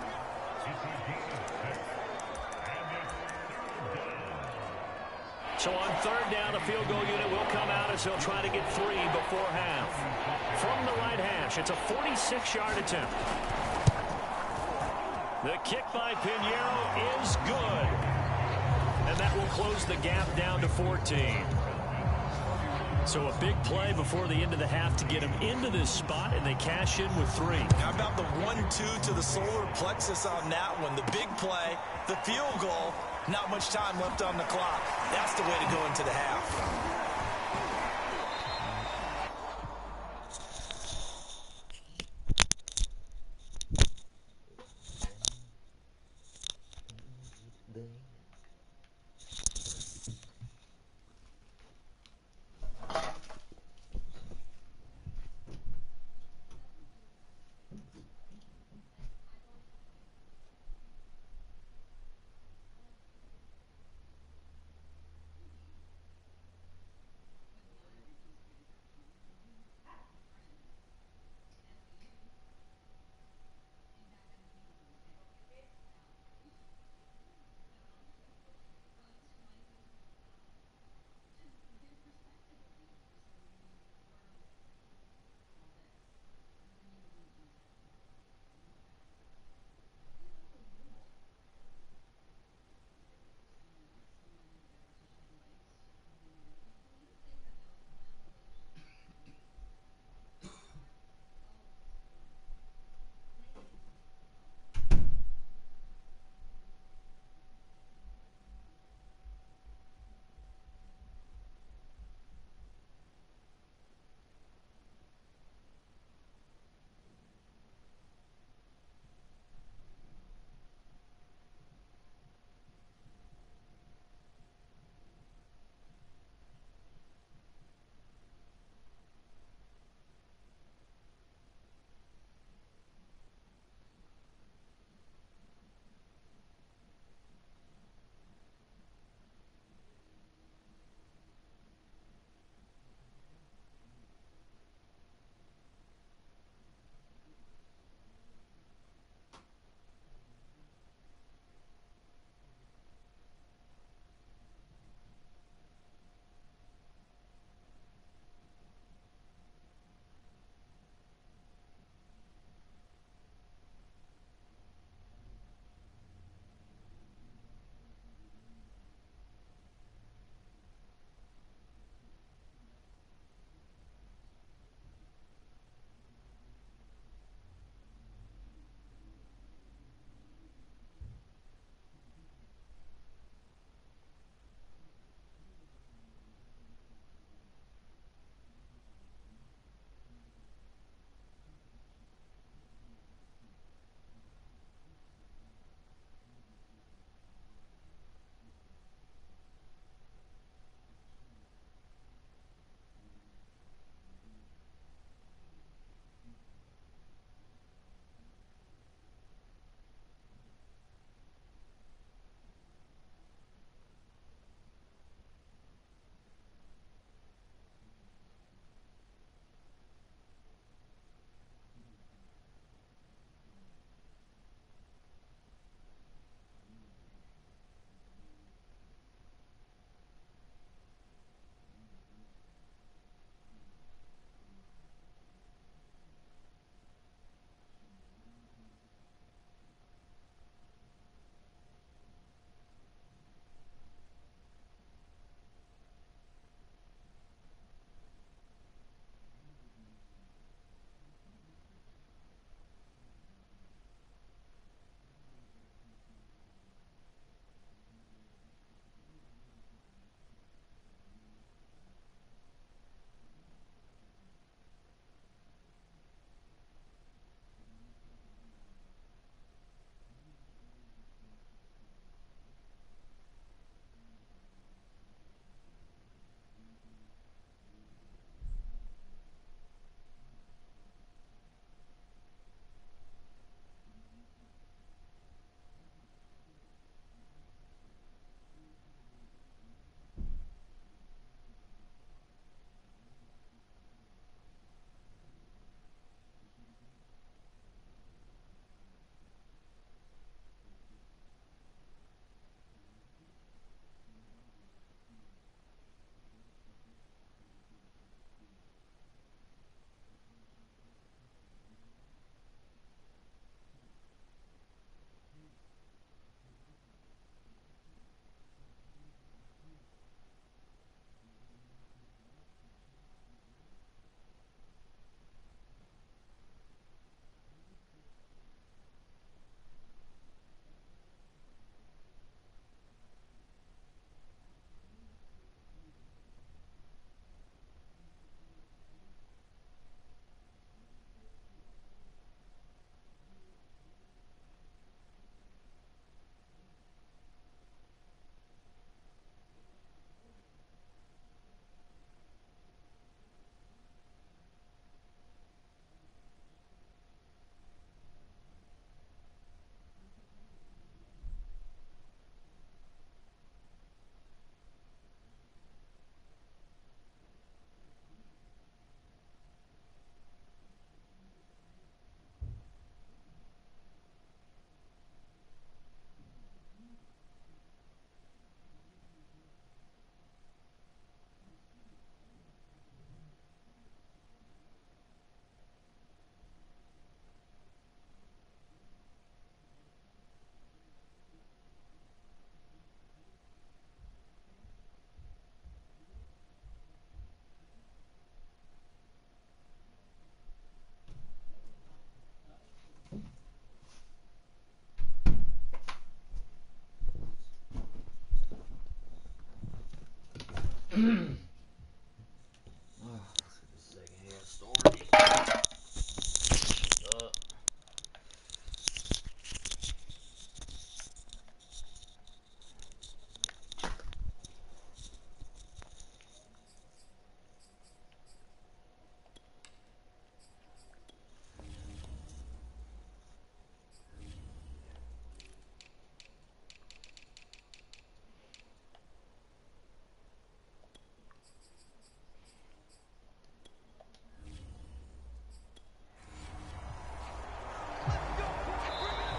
[SPEAKER 3] So on 3rd down, a field goal unit will come out as he'll try to get 3 before half. From the right hash, it's a 46-yard attempt. The kick by Pinheiro is good. And that will close the gap down to 14. So a big play before the end of the half to get him into this spot, and they cash in with 3.
[SPEAKER 4] How about the 1-2 to the solar plexus on that one? The big play, the field goal, Not much time left on the clock. That's the way to go into the half.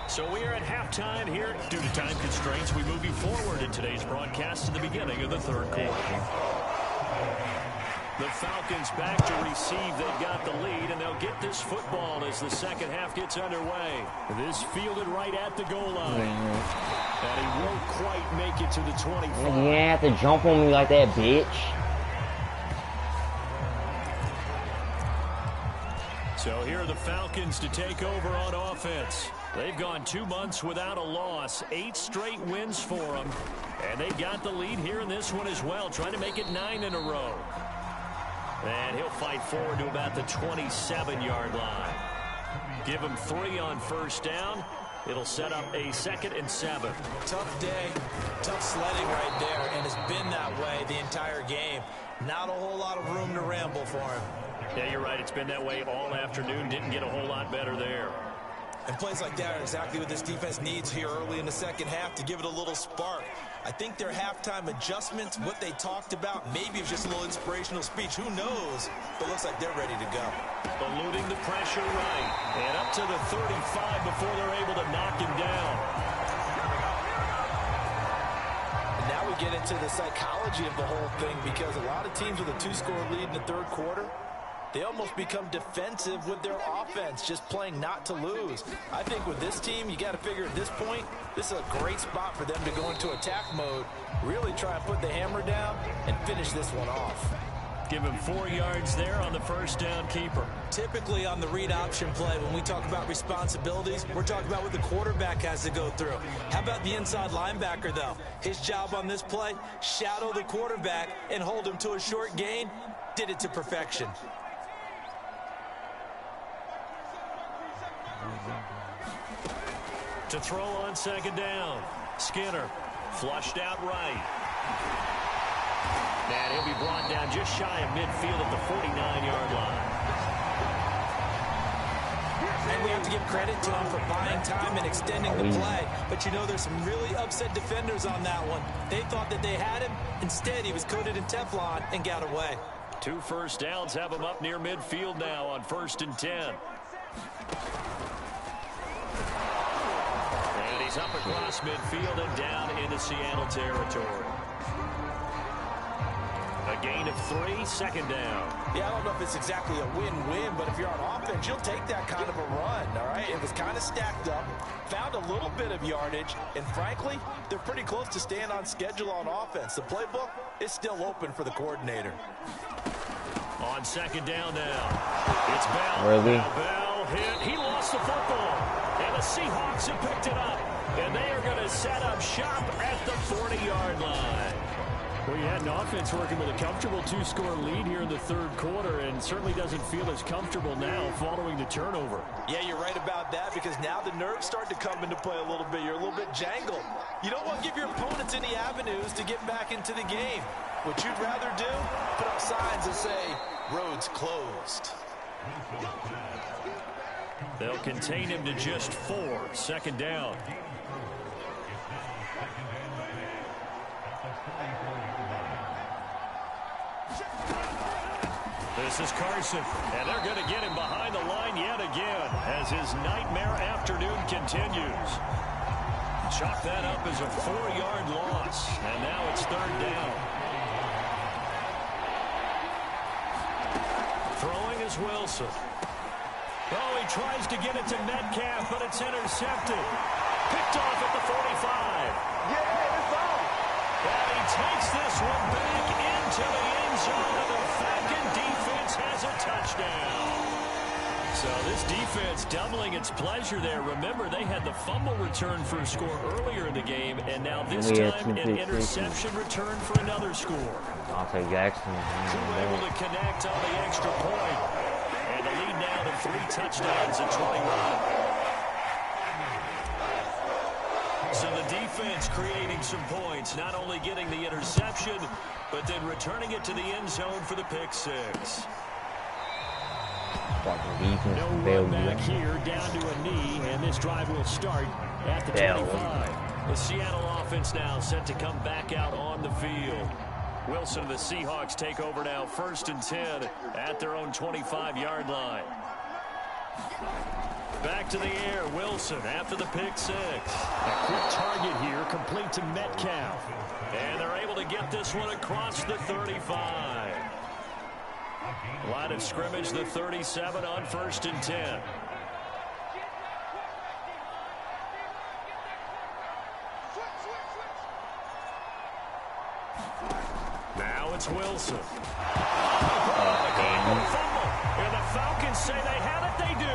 [SPEAKER 3] So we are at halftime here. Due to time constraints, we move you forward in today's broadcast to the beginning of the third quarter. The Falcons back to receive. They've got the lead, and they'll get this football as the second half gets underway. This fielded right at the goal line. And he won't quite make it to the 25.
[SPEAKER 2] You ain't have to jump on me like that, bitch.
[SPEAKER 3] So here are the Falcons to take over on offense. They've gone 2 months without a loss, 8 straight wins for them. And they've got the lead here in this one as well, trying to make it 9 in a row. And he'll fight forward to about the 27-yard line. Give him 3 on first down. It'll set up a 2nd and 7.
[SPEAKER 4] Tough day, tough sledding right there, and it's been that way the entire game. Not a whole lot of room to ramble for him.
[SPEAKER 3] Yeah, you're right. It's been that way all afternoon. Didn't get a whole lot better there.
[SPEAKER 4] And plays like that are exactly what this defense needs here early in the second half to give it a little spark. I think their halftime adjustments, what they talked about, maybe it's just a little inspirational speech. Who knows? But it looks like they're ready to go.
[SPEAKER 3] Eluding the pressure right. And up to the 35 before they're able to knock him down.
[SPEAKER 4] And now we get into the psychology of the whole thing, because a lot of teams with a 2-score lead in the third quarter, they almost become defensive with their offense, just playing not to lose. I think with this team, you got to figure at this point, this is a great spot for them to go into attack mode, really try and put the hammer down and finish this one off.
[SPEAKER 3] Give him 4 yards there on the first down keeper.
[SPEAKER 4] Typically on the read option play, when we talk about responsibilities, we're talking about what the quarterback has to go through. How about the inside linebacker, though? His job on this play, shadow the quarterback and hold him to a short gain. Did it to perfection.
[SPEAKER 3] To throw on second down. Skinner flushed out right. And he'll be brought down just shy of midfield at the 49-yard line.
[SPEAKER 4] And we have to give credit to him for buying time and extending the play. But you know, there's some really upset defenders on that one. They thought that they had him. Instead, he was coated in Teflon and got away.
[SPEAKER 3] 2 first downs have him up near midfield now on 1st and 10. And he's up across midfield and down into Seattle territory. A gain of 3, 2nd down.
[SPEAKER 4] Yeah, I don't know if it's exactly a win-win, but if you're on offense, you'll take that kind of a run, all right? It was kind of stacked up, found a little bit of yardage, and frankly, they're pretty close to staying on schedule on offense. The playbook is still open for the coordinator.
[SPEAKER 3] On 2nd down now. It's Bell.
[SPEAKER 2] Really?
[SPEAKER 3] Bell hit. He lost the football. And the Seahawks have picked it up. And they are going to set up shop at the 40-yard line.
[SPEAKER 5] Well, you had an offense working with a comfortable 2-score lead here in the third quarter, and certainly doesn't feel as comfortable now following the turnover.
[SPEAKER 4] Yeah, you're right about that, because now the nerves start to come into play a little bit. You're a little bit jangled. You don't want to give your opponents any avenues to get back into the game. What you'd rather do, put up signs that say, roads closed.
[SPEAKER 3] They'll contain him to just 4, 2nd down. This is Carson, and they're going to get him behind the line yet again as his nightmare afternoon continues. Chalk that up as a 4-yard loss, and now it's 3rd down. Throwing is Wilson. Oh, he tries to get it to Metcalf, but it's intercepted. Picked off at the 45. And he takes this one back into the end zone, and the Falcon defense has a touchdown. So this defense doubling its pleasure there. Remember, they had the fumble return for a score earlier in the game, and now this time an interception return for another score.
[SPEAKER 2] Jackson.
[SPEAKER 3] Able to connect on the extra point. And the lead now to 3 touchdowns at 21. So the defense creating some points, not only getting the interception, but then returning it to the end zone for the pick 6.
[SPEAKER 5] No run back here, down to a knee, and this drive will start at the 25.
[SPEAKER 3] The Seattle offense now set to come back out on the field. Wilson and the Seahawks take over now, 1st and 10 at their own 25-yard line. Back to the air, Wilson after the pick 6.
[SPEAKER 5] A quick target here, complete to Metcalf.
[SPEAKER 3] And they're able to get this one across the 35. Line of scrimmage, the 37 on 1st and 10. Now it's Wilson. And the Falcons say they have it, they do.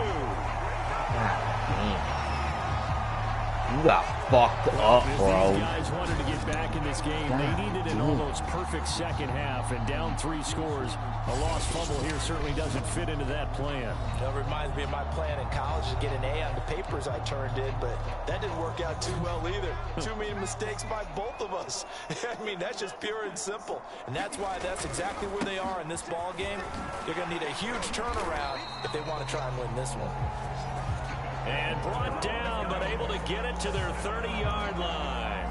[SPEAKER 2] You got fucked up, bro.
[SPEAKER 5] These guys wanted to get back in this game. They needed an almost perfect second half, and down 3 scores. A lost fumble here certainly doesn't fit into that plan.
[SPEAKER 4] That reminds me of my plan in college to get an A on the papers I turned in, but that didn't work out too well either. Too many mistakes by both of us. I mean, that's just pure and simple. And that's why that's exactly where they are in this ball game. They're going to need a huge turnaround if they want to try and win this one.
[SPEAKER 3] And brought down, but able to get it to their 30-yard line.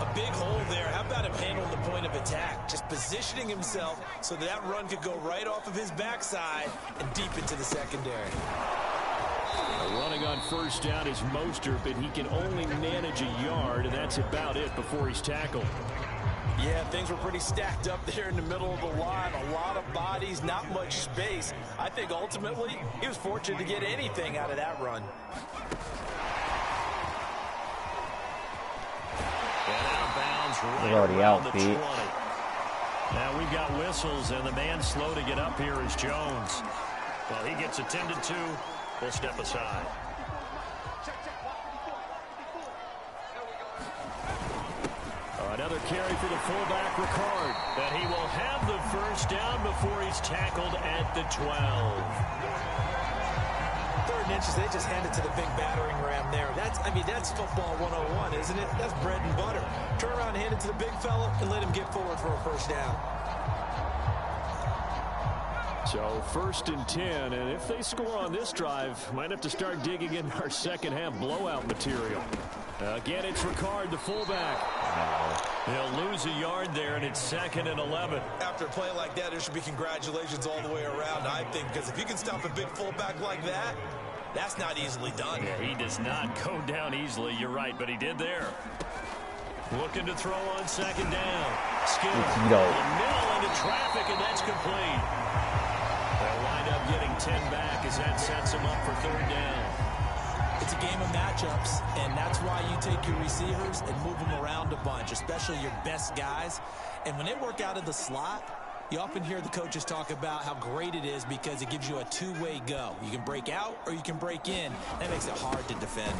[SPEAKER 4] A big hole there. How about him handling the point of attack? Just positioning himself so that run could go right off of his backside and deep into the secondary.
[SPEAKER 5] Running on 1st down is Mostert, but he can only manage a yard, and that's about it before he's tackled.
[SPEAKER 4] Yeah, things were pretty stacked up there in the middle of the line. A lot of bodies, not much space. I think ultimately he was fortunate to get anything out of that run.
[SPEAKER 3] And out of bounds right
[SPEAKER 2] already
[SPEAKER 3] around
[SPEAKER 2] out,
[SPEAKER 3] the
[SPEAKER 2] Pete.
[SPEAKER 3] 20. Now we've got whistles, and the man slow to get up here is Jones. Well, he gets attended to. We'll step aside.
[SPEAKER 5] Another carry for the fullback, Ricard.
[SPEAKER 3] And he will have the 1st down before he's tackled at the 12.
[SPEAKER 4] 3rd and inches, they just hand it to the big battering ram there. That's football 101, isn't it? That's bread and butter. Turn around, hand it to the big fella, and let him get forward for a 1st down.
[SPEAKER 5] So 1st and 10, and if they score on this drive, might have to start digging in our second half blowout material. Again, it's Ricard, the fullback.
[SPEAKER 3] They'll lose a yard there, and it's 2nd and 11.
[SPEAKER 4] After a play like that, there should be congratulations all the way around, I think, because if you can stop a big fullback like that, that's not easily done.
[SPEAKER 3] Yeah, he does not go down easily, you're right, but he did there. Looking to throw on 2nd down. Skinner, the middle into traffic, and that's complete. They'll wind up getting 10 back as that sets him up for 3rd down.
[SPEAKER 4] It's a game of matchups, and that's why you take your receivers and move them around a bunch, especially your best guys. And when they work out of the slot, you often hear the coaches talk about how great it is because it gives you a two-way go. You can break out or you can break in. That makes it hard to defend.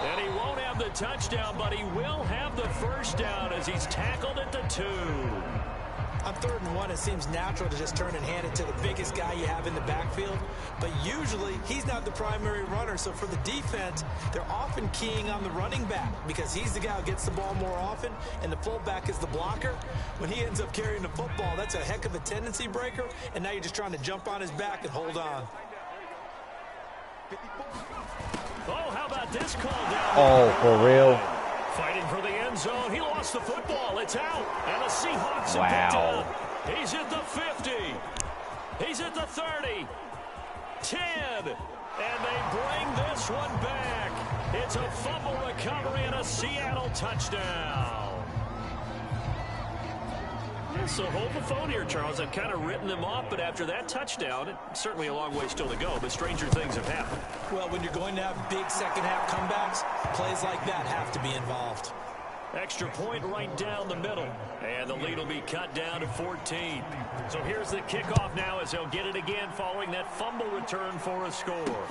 [SPEAKER 3] And he won't have the touchdown, but he will have the 1st down as he's tackled at the 2.
[SPEAKER 4] On 3rd and 1, it seems natural to just turn and hand it to the biggest guy you have in the backfield. But usually, he's not the primary runner. So for the defense, they're often keying on the running back because he's the guy who gets the ball more often, and the fullback is the blocker. When he ends up carrying the football, that's a heck of a tendency breaker, and now you're just trying to jump on his back and hold on.
[SPEAKER 3] Oh, how about this call down?
[SPEAKER 2] Oh, for real?
[SPEAKER 3] Fighting for the end zone. He lost the football. It's out. And the Seahawks
[SPEAKER 2] Wow.
[SPEAKER 3] have picked it up. He's at the 50. He's at the 30. 10. And they bring this one back. It's a fumble recovery and a Seattle touchdown. So hold the phone here, Charles. I've kind of written them off, but after that touchdown, it's certainly a long way still to go, but stranger things have happened.
[SPEAKER 4] Well, when you're going to have big second-half comebacks, plays like that have to be involved.
[SPEAKER 3] Extra point right down the middle. And the lead will be cut down to 14. So here's the kickoff now as they'll get it again following that fumble return for a score.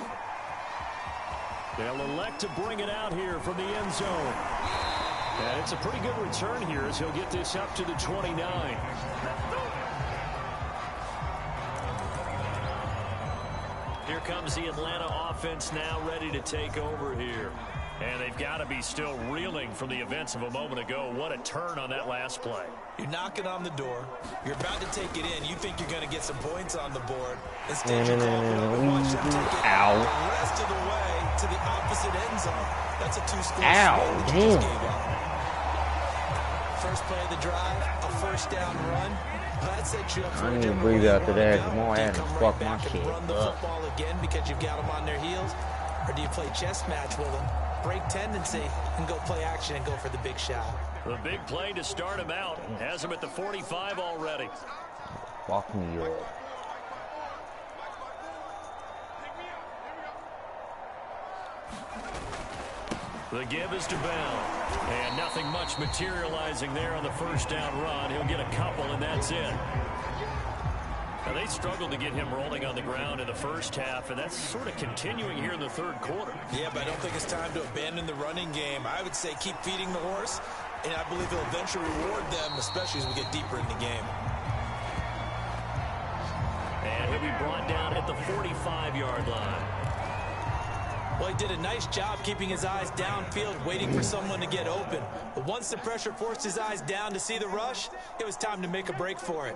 [SPEAKER 3] They'll elect to bring it out here from the end zone. And it's a pretty good return here as he'll get this up to the 29. Here comes the Atlanta offense now ready to take over here. And they've got to be still reeling from the events of a moment ago. What a turn on that last play.
[SPEAKER 4] You're knocking on the door. You're about to take it in. You think you're going to get some points on the board. Instead, you call for it. Watch them take it the rest of the way to the opposite end zone. That's a two-score swing that you just gave up. First play of the drive, a first down run. That sets you up for
[SPEAKER 2] I need to breathe after that. Jamal Adams fuck my shit
[SPEAKER 4] run the football again because you've got them on their heels? Or do you play chess match with them? Break tendency and go play action and go for the big shot.
[SPEAKER 3] The big play to start him out has him at the 45 already.
[SPEAKER 2] Fuck me up.
[SPEAKER 3] The give is to Bell. And nothing much materializing there on the first down run. He'll get a couple, and that's it. Now, they struggled to get him rolling on the ground in the first half, and that's sort of continuing here in the third quarter.
[SPEAKER 4] Yeah, but I don't think it's time to abandon the running game. I would say keep feeding the horse, and I believe he'll eventually reward them, especially as we get deeper in the game.
[SPEAKER 3] And he'll be brought down at the 45-yard line.
[SPEAKER 4] Well, he did a nice job keeping his eyes downfield, waiting for someone to get open. But once the pressure forced his eyes down to see the rush, it was time to make a break for it.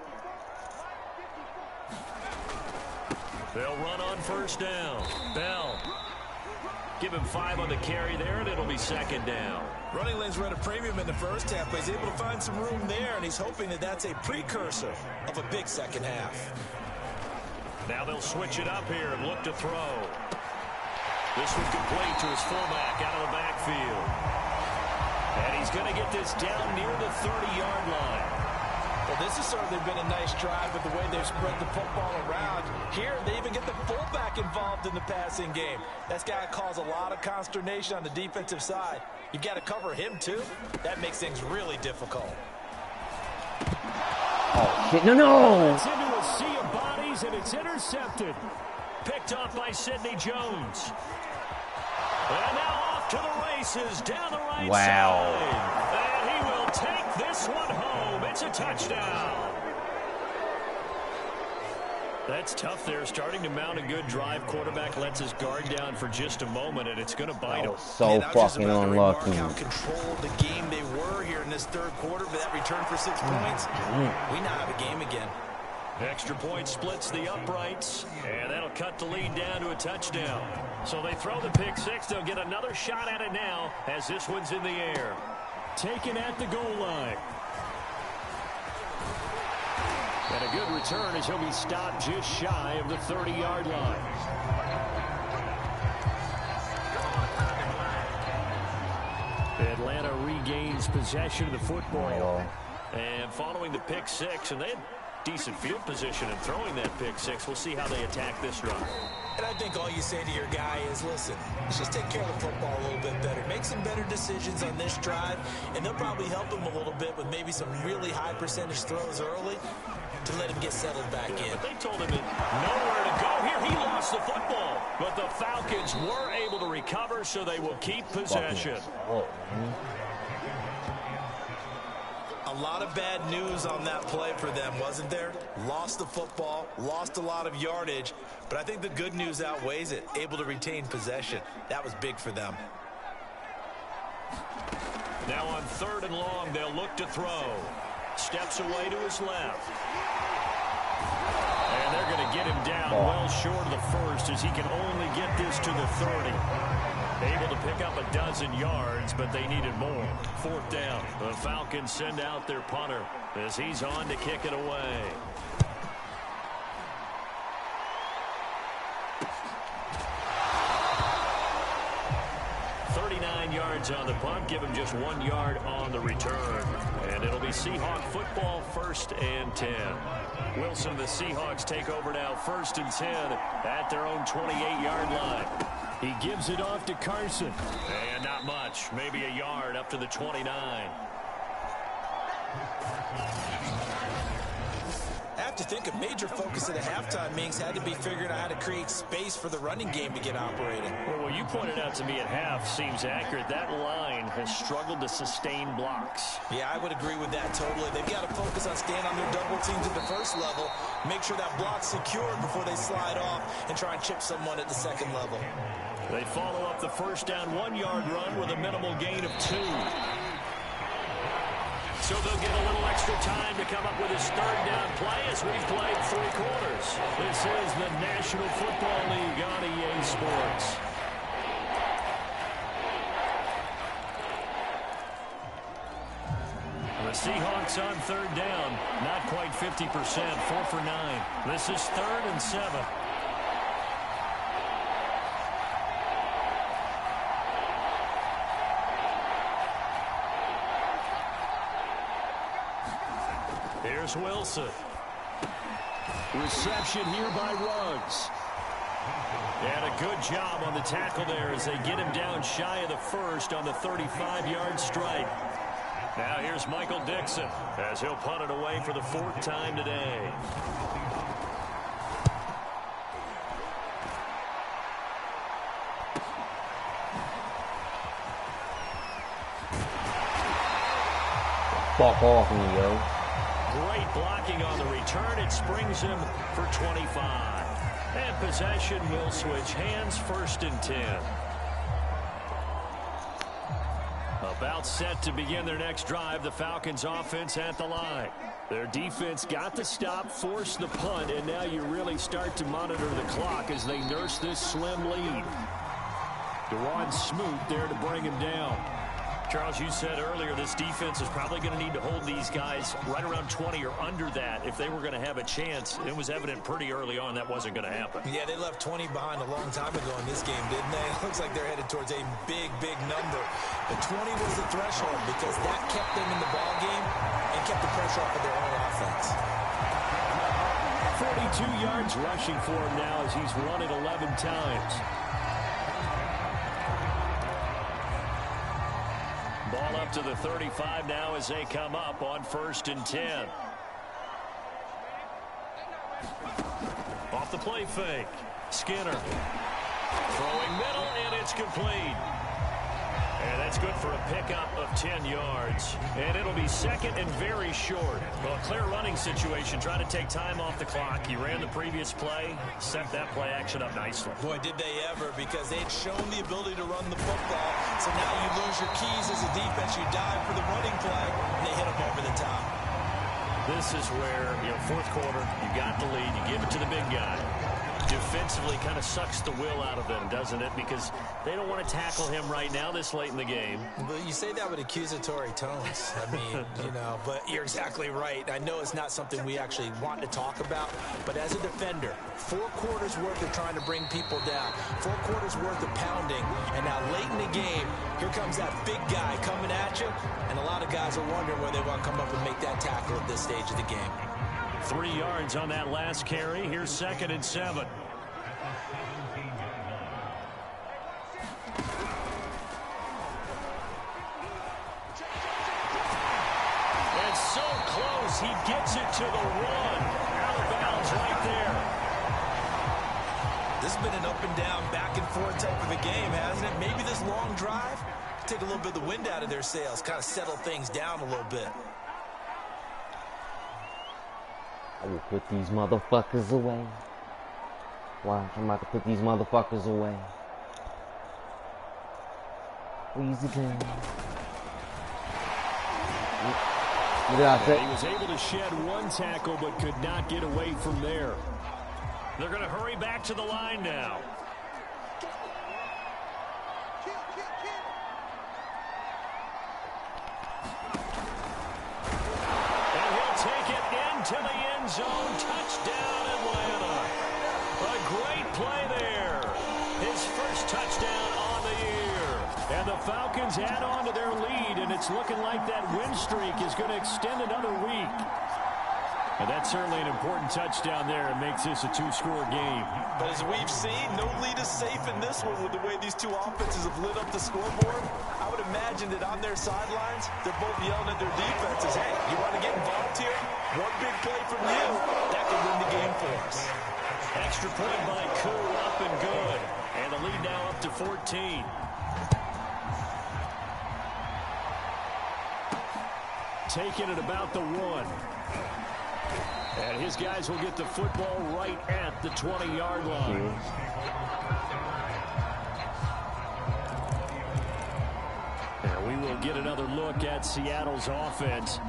[SPEAKER 3] They'll run on first down. Bell. Give him 5 on the carry there, and it'll be second down.
[SPEAKER 4] Running lanes were at a premium in the first half, but he's able to find some room there, and he's hoping that that's a precursor of a big second half.
[SPEAKER 3] Now they'll switch it up here and look to throw. This one complete to his fullback out of the backfield. And he's going to get this down near the 30-yard line.
[SPEAKER 4] Well, this has certainly been a nice drive with the way they've spread the football around. Here, they even get the fullback involved in the passing game. That's got to cause a lot of consternation on the defensive side. You've got to cover him, too. That makes things really difficult.
[SPEAKER 2] Oh, shit. No!
[SPEAKER 3] It's into a sea of bodies, and it's intercepted. Picked off by Sidney Jones. And now off to the races down the right side. And he will take this one home. It's a touchdown. That's tough there. Starting to mount a good drive. Quarterback lets his guard down for just a moment, and it's going to bite him.
[SPEAKER 2] So fucking unlucky.
[SPEAKER 4] How controlled the game they were here in this third quarter, but that return for 6 points, we now have a game again.
[SPEAKER 3] Extra point splits the uprights, and that'll cut the lead down to a touchdown. So they throw the pick six. They'll get another shot at it now as this one's in the air. Taken at the goal line. And a good return as he'll be stopped just shy of the 30-yard line. Atlanta regains possession of the football. And following the pick six, and they had decent field position and throwing that pick six. We'll see how they attack this drive.
[SPEAKER 4] And I think all you say to your guy is, listen, let's just take care of the football a little bit better. Make some better decisions on this drive, and they'll probably help him a little bit with maybe some really high percentage throws early to let him get settled back in.
[SPEAKER 3] But they told him nowhere to go here. He lost the football. But the Falcons were able to recover, so they will keep possession.
[SPEAKER 4] A lot of bad news on that play for them, wasn't there? Lost the football, lost a lot of yardage, but I think the good news outweighs it. Able to retain possession. That was big for them.
[SPEAKER 3] Now on 3rd and long, they'll look to throw. Steps away to his left. And they're going to get him down well short of the first as he can only get this to the 30. Able to pick up a dozen yards, but they needed more. 4th down. The Falcons send out their punter as he's on to kick it away. Yards on the punt, give him just 1 yard on the return. And it'll be Seahawk football, 1st and 10. Wilson, the Seahawks take over now, 1st and 10 at their own 28-yard line. He gives it off to Carson. And not much. much, maybe a yard up to the 29.
[SPEAKER 4] I have to think a major focus of the halftime meetings had to be figuring out how to create space for the running game to get operating.
[SPEAKER 3] Well, what you pointed out to me at half seems accurate. That line has struggled to sustain blocks.
[SPEAKER 4] Yeah, I would agree with that totally. They've got to focus on staying on their double teams at the first level, make sure that block's secured before they slide off and try and chip someone at the second level.
[SPEAKER 3] They follow up the first down 1-yard run with a minimal gain of 2. So they'll get a little extra time to come up with his third down play as we've played 3 quarters. This is the National Football League on EA Sports. The Seahawks on third down, not quite 50%, 4 for 9. This is 3rd and 7. Here's Wilson.
[SPEAKER 5] Reception here by Ruggs.
[SPEAKER 3] And a good job on the tackle there as they get him down shy of the first on the 35-yard strike. Now here's Michael Dixon as he'll punt it away for the 4th time today.
[SPEAKER 2] Fuck off me, yo.
[SPEAKER 3] Great blocking on the return. It springs him for 25. And possession will switch hands, 1st and 10. About set to begin their next drive, the Falcons offense at the line. Their defense got the stop, forced the punt, and now you really start to monitor the clock as they nurse this slim lead. Dewan Smoot there to bring him down. Charles, you said earlier this defense is probably going to need to hold these guys right around 20 or under that if they were going to have a chance. It was evident pretty early on that wasn't going to happen.
[SPEAKER 4] Yeah, they left 20 behind a long time ago in this game, didn't they? It looks like they're headed towards a big, big number. But 20 was the threshold because that kept them in the ball game and kept the pressure off of their own offense.
[SPEAKER 3] 42 yards rushing for him now as he's run it 11 times. Ball up to the 35 now as they come up on 1st and 10. Off the play fake. Skinner. Throwing middle, and it's complete. And that's good for a pickup of 10 yards. And it'll be 2nd and very short. Well, a clear running situation, trying to take time off the clock. He ran the previous play, set that play action up nicely.
[SPEAKER 4] Boy, did they ever, because they'd shown the ability to run the football. So now you lose your keys as a defense. You dive for the running play, and they hit them over the top.
[SPEAKER 3] This is where, 4th quarter, you got the lead, you give it to the big guy. Defensively kind of sucks the will out of them, doesn't it? Because they don't want to tackle him right now this late in the game.
[SPEAKER 4] But you say that with accusatory tones. I mean, but you're exactly right. I know it's not something we actually want to talk about, but as a defender, 4 quarters worth of trying to bring people down, 4 quarters worth of pounding, and now late in the game, here comes that big guy coming at you, and a lot of guys are wondering where they want to come up and make that tackle at this stage of the game.
[SPEAKER 3] 3 yards on that last carry. Here's 2nd and 7. It's so close. He gets it to the 1. Out of bounds right there.
[SPEAKER 4] This has been an up and down, back and forth type of a game, hasn't it? Maybe this long drive, take a little bit of the wind out of their sails, kind of settle things down a little bit.
[SPEAKER 2] I will put these motherfuckers away. Watch, I'm about to put these motherfuckers away. Easy down. What did I say?
[SPEAKER 3] He was able to shed 1 tackle but could not get away from there. They're going to hurry back to the line now. And he'll take it into the end zone. Touchdown, Atlanta. A great play there. His first touchdown on the year. And the Falcons add on to their lead, and it's looking like that win streak is going to extend another week. And that's certainly an important touchdown there. It makes this a 2-score game.
[SPEAKER 4] But as we've seen, no lead is safe in this one with the way these two offenses have lit up the scoreboard. I would imagine that on their sidelines, they're both yelling at their defenses, hey, you want to get involved here? One big play from you, that could win the game for us.
[SPEAKER 3] Extra point by Koo, up and good. And the lead now up to 14. Taking it about the 1. And his guys will get the football right at the 20-yard line. And we will get another look at Seattle's offense.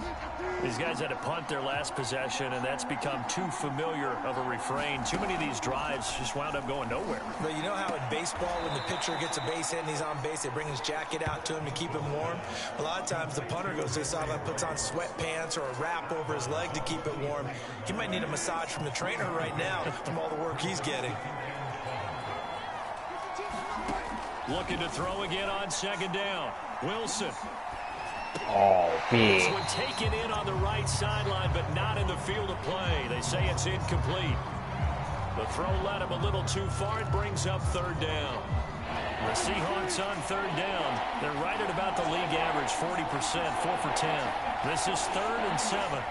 [SPEAKER 3] These guys had to punt their last possession, and that's become too familiar of a refrain. Too many of these drives just wound up going nowhere.
[SPEAKER 4] But you know how in baseball, when the pitcher gets a base hit and he's on base, they bring his jacket out to him to keep him warm? A lot of times the punter goes to the sideline, puts on sweatpants or a wrap over his leg to keep it warm. He might need a massage from the trainer right now from all the work he's getting.
[SPEAKER 3] Looking to throw again on second down. Wilson.
[SPEAKER 2] Oh, big.
[SPEAKER 3] This one taken in on the right sideline, but not in the field of play. They say it's incomplete. The throw led him a little too far. It brings up third down. The Seahawks on third down. They're right at about the league average, 40%, 4 for 10. This is 3rd and 7.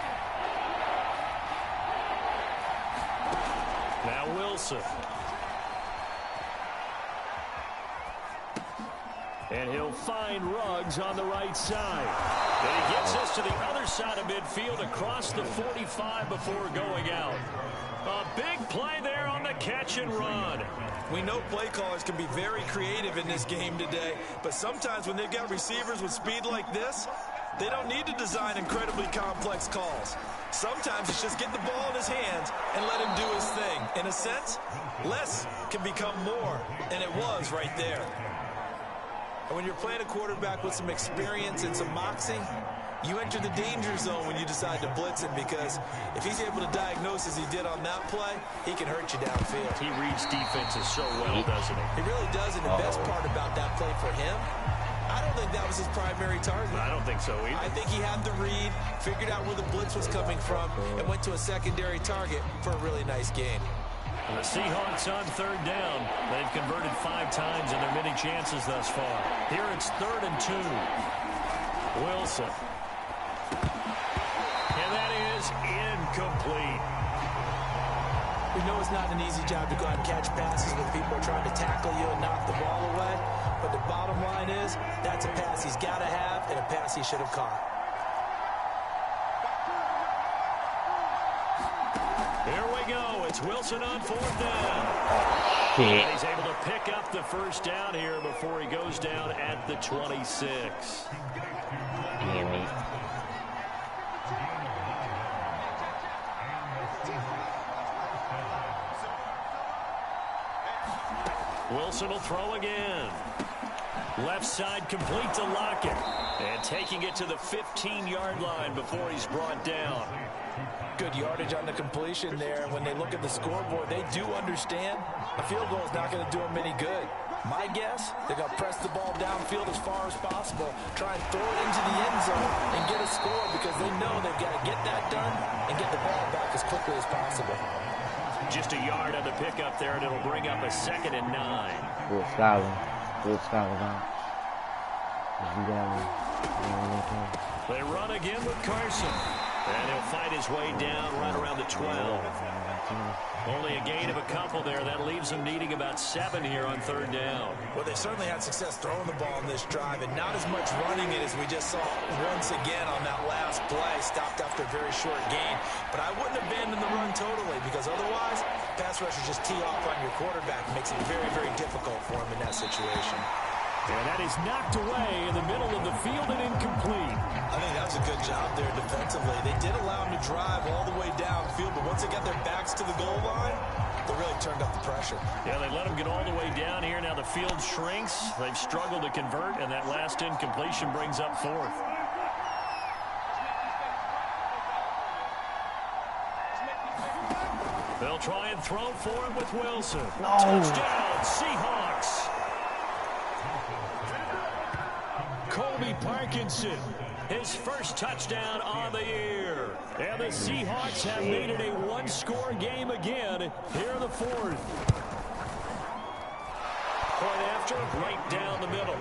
[SPEAKER 3] Now Wilson. And he'll find Ruggs on the right side. And he gets us to the other side of midfield across the 45 before going out. A big play there on the catch and run.
[SPEAKER 4] We know play callers can be very creative in this game today, but sometimes when they've got receivers with speed like this, they don't need to design incredibly complex calls. Sometimes it's just get the ball in his hands and let him do his thing. In a sense, less can become more, and it was right there. And when you're playing a quarterback with some experience and some moxie, you enter the danger zone when you decide to blitz him, because if he's able to diagnose as he did on that play, he can hurt you downfield.
[SPEAKER 3] He reads defenses so well, doesn't he?
[SPEAKER 4] He really does, and the best part about that play for him, I don't think that was his primary target.
[SPEAKER 3] I don't think so either.
[SPEAKER 4] I think he had the read, figured out where the blitz was coming from, and went to a secondary target for a really nice gain.
[SPEAKER 3] The Seahawks on third down. They've converted 5 times in their many chances thus far. Here it's 3rd and 2. Wilson. And that is incomplete.
[SPEAKER 4] We know it's not an easy job to go out and catch passes when people are trying to tackle you and knock the ball away. But the bottom line is, that's a pass he's got to have and a pass he should have caught.
[SPEAKER 3] Here we go. It's Wilson on 4th down.
[SPEAKER 2] Shit.
[SPEAKER 3] And he's able to pick up the first down here before he goes down at the 26.
[SPEAKER 2] Damn it.
[SPEAKER 3] Wilson will throw again. Left side complete to Lockett. And taking it to the 15-yard line before he's brought down.
[SPEAKER 4] Good yardage on the completion there. When they look at the scoreboard, they do understand a field goal is not going to do them any good. My guess, they're going to press the ball downfield as far as possible, try and throw it into the end zone and get a score, because they know they've got to get that done and get the ball back as quickly as possible.
[SPEAKER 3] Just a yard on the pickup there, and it'll bring up a 2nd and 9.
[SPEAKER 2] Good Skyler. Good Skyler out.
[SPEAKER 3] They run again with Carson. And he'll find his way down right around the 12. Only a gain of a couple there. That leaves them needing about 7 here on third down.
[SPEAKER 4] Well, they certainly had success throwing the ball in this drive, and not as much running it as we just saw once again on that last play. Stopped after a very short gain. But I wouldn't abandon the run totally, because otherwise, pass rushers just tee off on your quarterback. It makes it very, very difficult for him in that situation.
[SPEAKER 3] And that is knocked away in the middle of the field and incomplete.
[SPEAKER 4] I think that was a good job there defensively. They did allow him to drive all the way downfield, but once they got their backs to the goal line, they really turned up the pressure.
[SPEAKER 3] Yeah, they let him get all the way down here. Now the field shrinks. They've struggled to convert, and that last incompletion brings up 4th. They'll try and throw for him with Wilson.
[SPEAKER 2] No.
[SPEAKER 3] Touchdown, Seahawks. Colby Parkinson, his first touchdown on the year. And the Seahawks have made it a 1-score game again here in the 4th. Point after, right down the middle.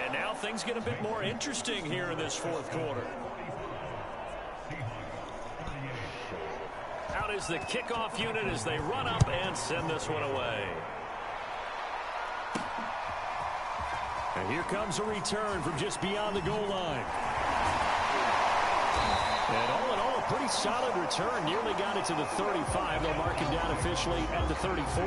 [SPEAKER 3] And now things get a bit more interesting here in this fourth quarter. Out is the kickoff unit as they run up and send this one away. And here comes a return from just beyond the goal line. And all in all, a pretty solid return. Nearly got it to the 35. They'll mark him down officially at the 34.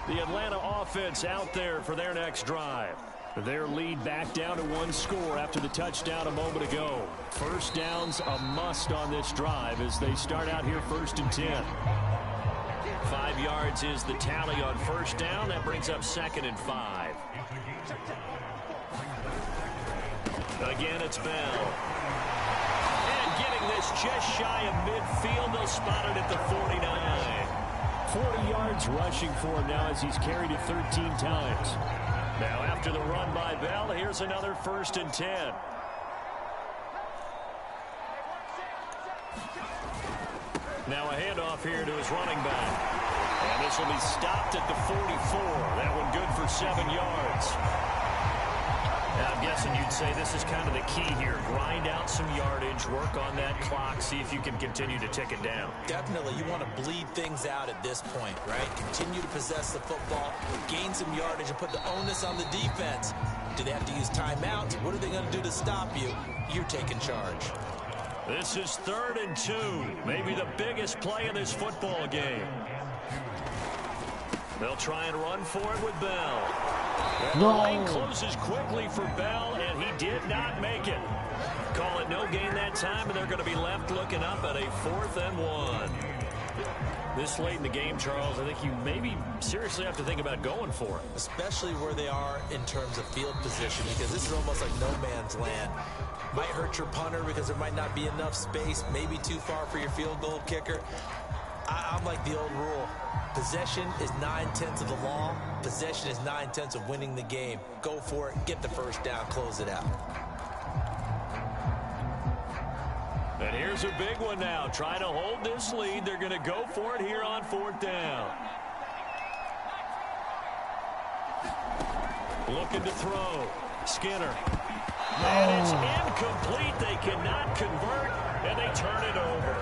[SPEAKER 3] The Atlanta offense out there for their next drive. Their lead back down to one score after the touchdown a moment ago. First down's a must on this drive as they start out here 1st and 10. 5 yards is the tally on first down. That brings up 2nd and 5. Again, it's Bell. And getting this just shy of midfield. They'll spot it at the 49. 40 yards rushing for him now as he's carried it 13 times. Now after the run by Bell, here's another 1st and 10. Now a handoff here to his running back. And this will be stopped at the 44. That one good for 7 yards. Now I'm guessing you'd say this is kind of the key here. Grind out some yardage, work on that clock, see if you can continue to tick it down.
[SPEAKER 4] Definitely. You want to bleed things out at this point, right? Continue to possess the football, gain some yardage, and put the onus on the defense. Do they have to use timeouts? What are they going to do to stop you? You're taking charge.
[SPEAKER 3] This is 3rd and 2. Maybe the biggest play in this football game. They'll try and run for it with Bell. And the lane closes quickly for Bell, and he did not make it. Call it no gain that time, and they're going to be left looking up at a 4th and 1. This late in the game, Charles, I think you maybe seriously have to think about going for it.
[SPEAKER 4] Especially where they are in terms of field position, because this is almost like no man's land. Might hurt your punter because there might not be enough space, maybe too far for your field goal kicker. I'm like the old rule. Possession is 9/10 of the law. Possession is 9/10 of winning the game. Go for it. Get the first down. Close it out.
[SPEAKER 3] And here's a big one now. Trying to hold this lead. They're going to go for it here on 4th down. Looking to throw. Skinner. And it's incomplete. They cannot convert, and they turn it over.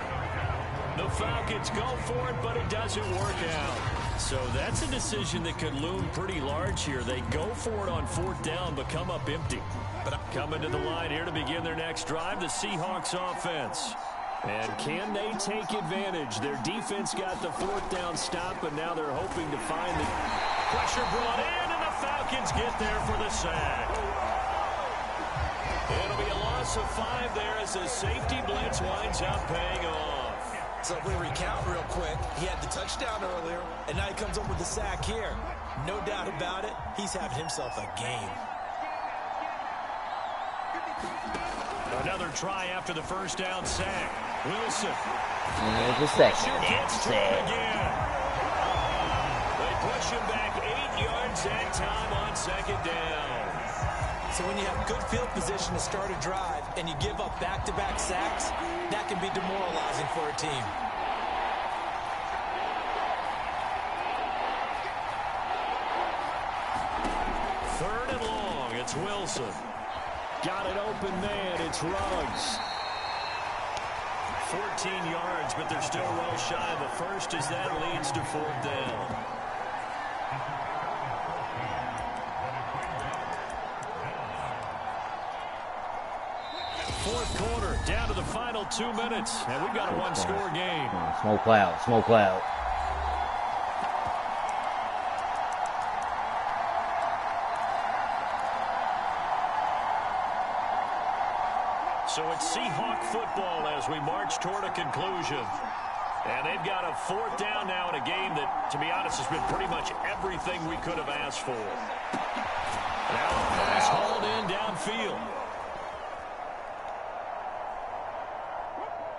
[SPEAKER 3] The Falcons go for it, but it doesn't work out. So that's a decision that could loom pretty large here. They go for it on 4th down, but come up empty. But coming to the line here to begin their next drive, the Seahawks offense. And can they take advantage? Their defense got the 4th down stop, but now they're hoping to find the pressure brought in, and the Falcons get there for the sack. It'll be a loss of 5 there as the safety blitz winds up paying off.
[SPEAKER 4] So if we recount real quick, he had the touchdown earlier, and now he comes up with the sack here. No doubt about it, he's having himself a game.
[SPEAKER 3] Another try after the first down sack. Wilson.
[SPEAKER 2] There's a second.
[SPEAKER 3] Gets through again. They push him back 8 yards that time on 2nd down.
[SPEAKER 4] So when you have good field position to start a drive and you give up back-to-back sacks, that can be demoralizing for a team.
[SPEAKER 3] Third and long. It's Wilson.
[SPEAKER 5] Got an open man. It's Ruggs.
[SPEAKER 3] 14 yards, but they're still well shy of the first as that leads to 4th down. Fourth quarter, down to the final 2 minutes, and we've got a one-score game.
[SPEAKER 2] Smoke cloud, smoke cloud.
[SPEAKER 3] So it's Seahawk football as we march toward a conclusion. And they've got a 4th down now in a game that, to be honest, has been pretty much everything we could have asked for. Now a pass hauled in downfield.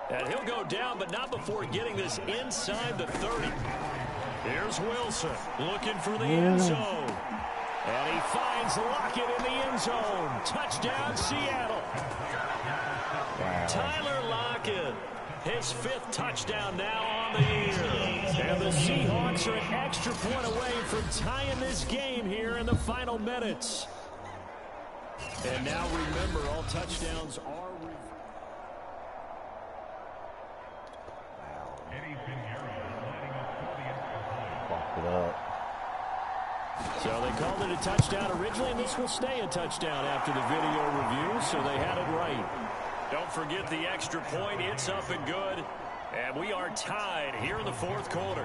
[SPEAKER 3] And he'll go down, but not before getting this inside the 30. Here's Wilson looking for the end zone. And he finds Lockett in the end zone. Touchdown, Seattle. Tyler Lockett. His 5th touchdown now on the year. And the Seahawks are an extra point away from tying this game here in the final minutes. And now remember, all touchdowns are...
[SPEAKER 2] Fucked it up.
[SPEAKER 3] So they called it a touchdown originally, and this will stay a touchdown after the video review, so they had it right. Don't forget the extra point. It's up and good. And we are tied here in the 4th quarter.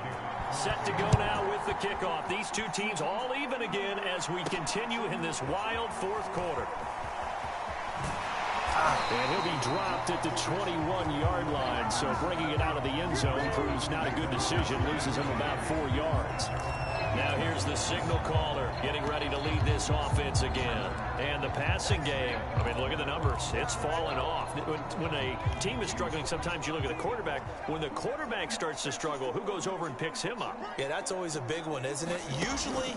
[SPEAKER 3] Set to go now with the kickoff. These two teams all even again as we continue in this wild 4th quarter. And he'll be dropped at the 21-yard line, so bringing it out of the end zone proves not a good decision. Loses him about 4 yards. Now here's the signal caller getting ready to lead this offense again. And the passing game, I mean, look at the numbers. It's fallen off. When a team is struggling, sometimes you look at the quarterback. When the quarterback starts to struggle, who goes over and picks him up?
[SPEAKER 4] Yeah, that's always a big one, isn't it? Usually,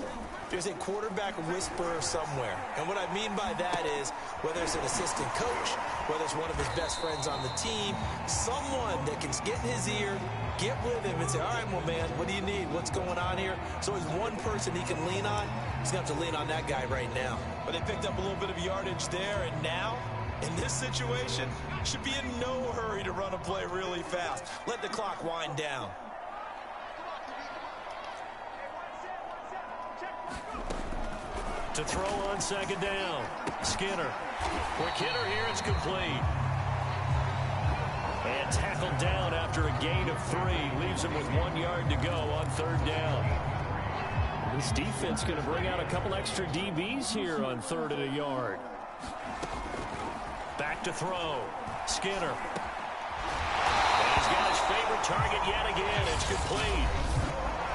[SPEAKER 4] there's a quarterback whisperer somewhere. And what I mean by that is, whether it's an assistant coach, whether it's one of his best friends on the team, someone that can get in his ear, get with him and say, all right, well, man, what do you need? What's going on here? So there's one person he can lean on. He's going to have to lean on that guy right now. But they picked up a little bit of yardage there, and now, in this situation, should be in no hurry to run a play really fast. Let the clock wind down.
[SPEAKER 3] To throw on 2nd down. Skinner. Quick hitter here. It's complete. And tackled down after a gain of 3. Leaves him with 1 yard to go on 3rd down. This defense going to bring out a couple extra DBs here on 3rd and a yard. Back to throw. Skinner. And he's got his favorite target yet again. It's complete.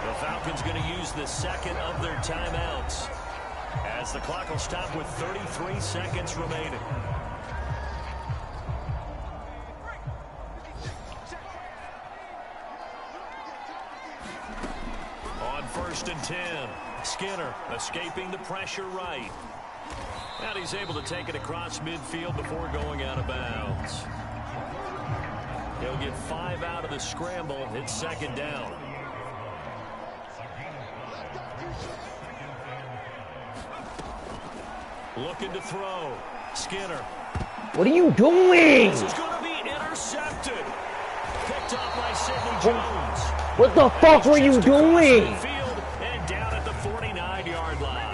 [SPEAKER 3] The Falcons going to use the 2nd of their timeouts, as the clock will stop with 33 seconds remaining. On 1st and 10, Skinner escaping the pressure right. And he's able to take it across midfield before going out of bounds. He'll get 5 out of the scramble. It's 2nd down. Looking to throw. Skinner.
[SPEAKER 2] What are you doing?
[SPEAKER 3] This is going to be intercepted. Picked off by Sidney Jones.
[SPEAKER 2] What the fuck were you doing?
[SPEAKER 3] Field and down at the 49-yard line.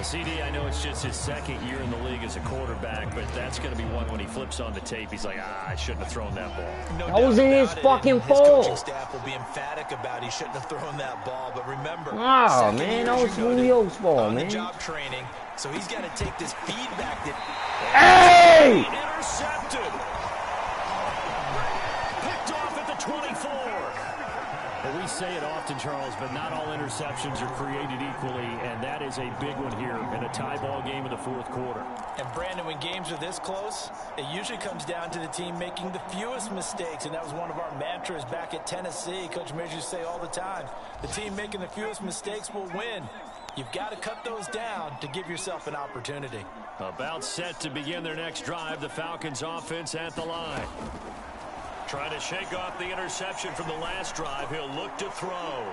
[SPEAKER 3] CD, I know it's just his 2nd year in the league as a quarterback, but that's going to be one when he flips on the tape. He's like, I shouldn't have thrown that ball.
[SPEAKER 2] No, that wasn't his fucking fault.
[SPEAKER 4] His coaching staff will be emphatic about he shouldn't have thrown that ball, but remember,
[SPEAKER 2] oh man, that was Julio's fault, man.
[SPEAKER 4] Job training, so he's got to take this feedback.
[SPEAKER 2] Hey!
[SPEAKER 3] Intercepted. Picked off at the 24. Well, we say it often, Charles, but not all interceptions are created equally, and that is a big one here in a tie ball game in the 4th quarter.
[SPEAKER 4] And Brandon, when games are this close, it usually comes down to the team making the fewest mistakes, and that was one of our mantras back at Tennessee. Coach Majors used to say all the time, the team making the fewest mistakes will win. You've got to cut those down to give yourself an opportunity.
[SPEAKER 3] About set to begin their next drive, the Falcons offense at the line. Trying to shake off the interception from the last drive. He'll look to throw.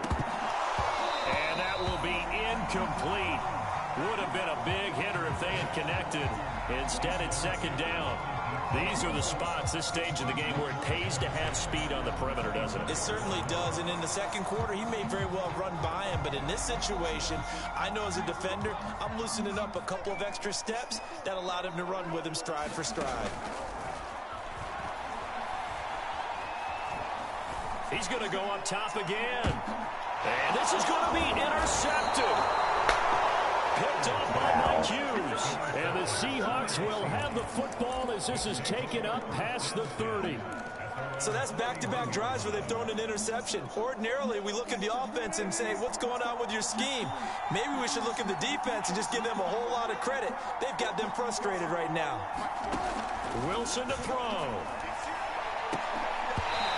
[SPEAKER 3] And that will be incomplete. Would have been a big hitter if they had connected. Instead, it's 2nd down. These are the spots, this stage of the game, where it pays to have speed on the perimeter, doesn't it?
[SPEAKER 4] It certainly does, and in the 2nd quarter, he may very well run by him, but in this situation, I know as a defender, I'm loosening up a couple of extra steps that allowed him to run with him stride for stride.
[SPEAKER 3] He's going to go up top again. And this is going to be intercepted. Picked up by Mike Hughes. And the Seahawks will have the football as this is taken up past the 30.
[SPEAKER 4] So that's back-to-back drives where they've thrown an interception. Ordinarily, we look at the offense and say, what's going on with your scheme? Maybe we should look at the defense and just give them a whole lot of credit. They've got them frustrated right now.
[SPEAKER 3] Wilson to throw.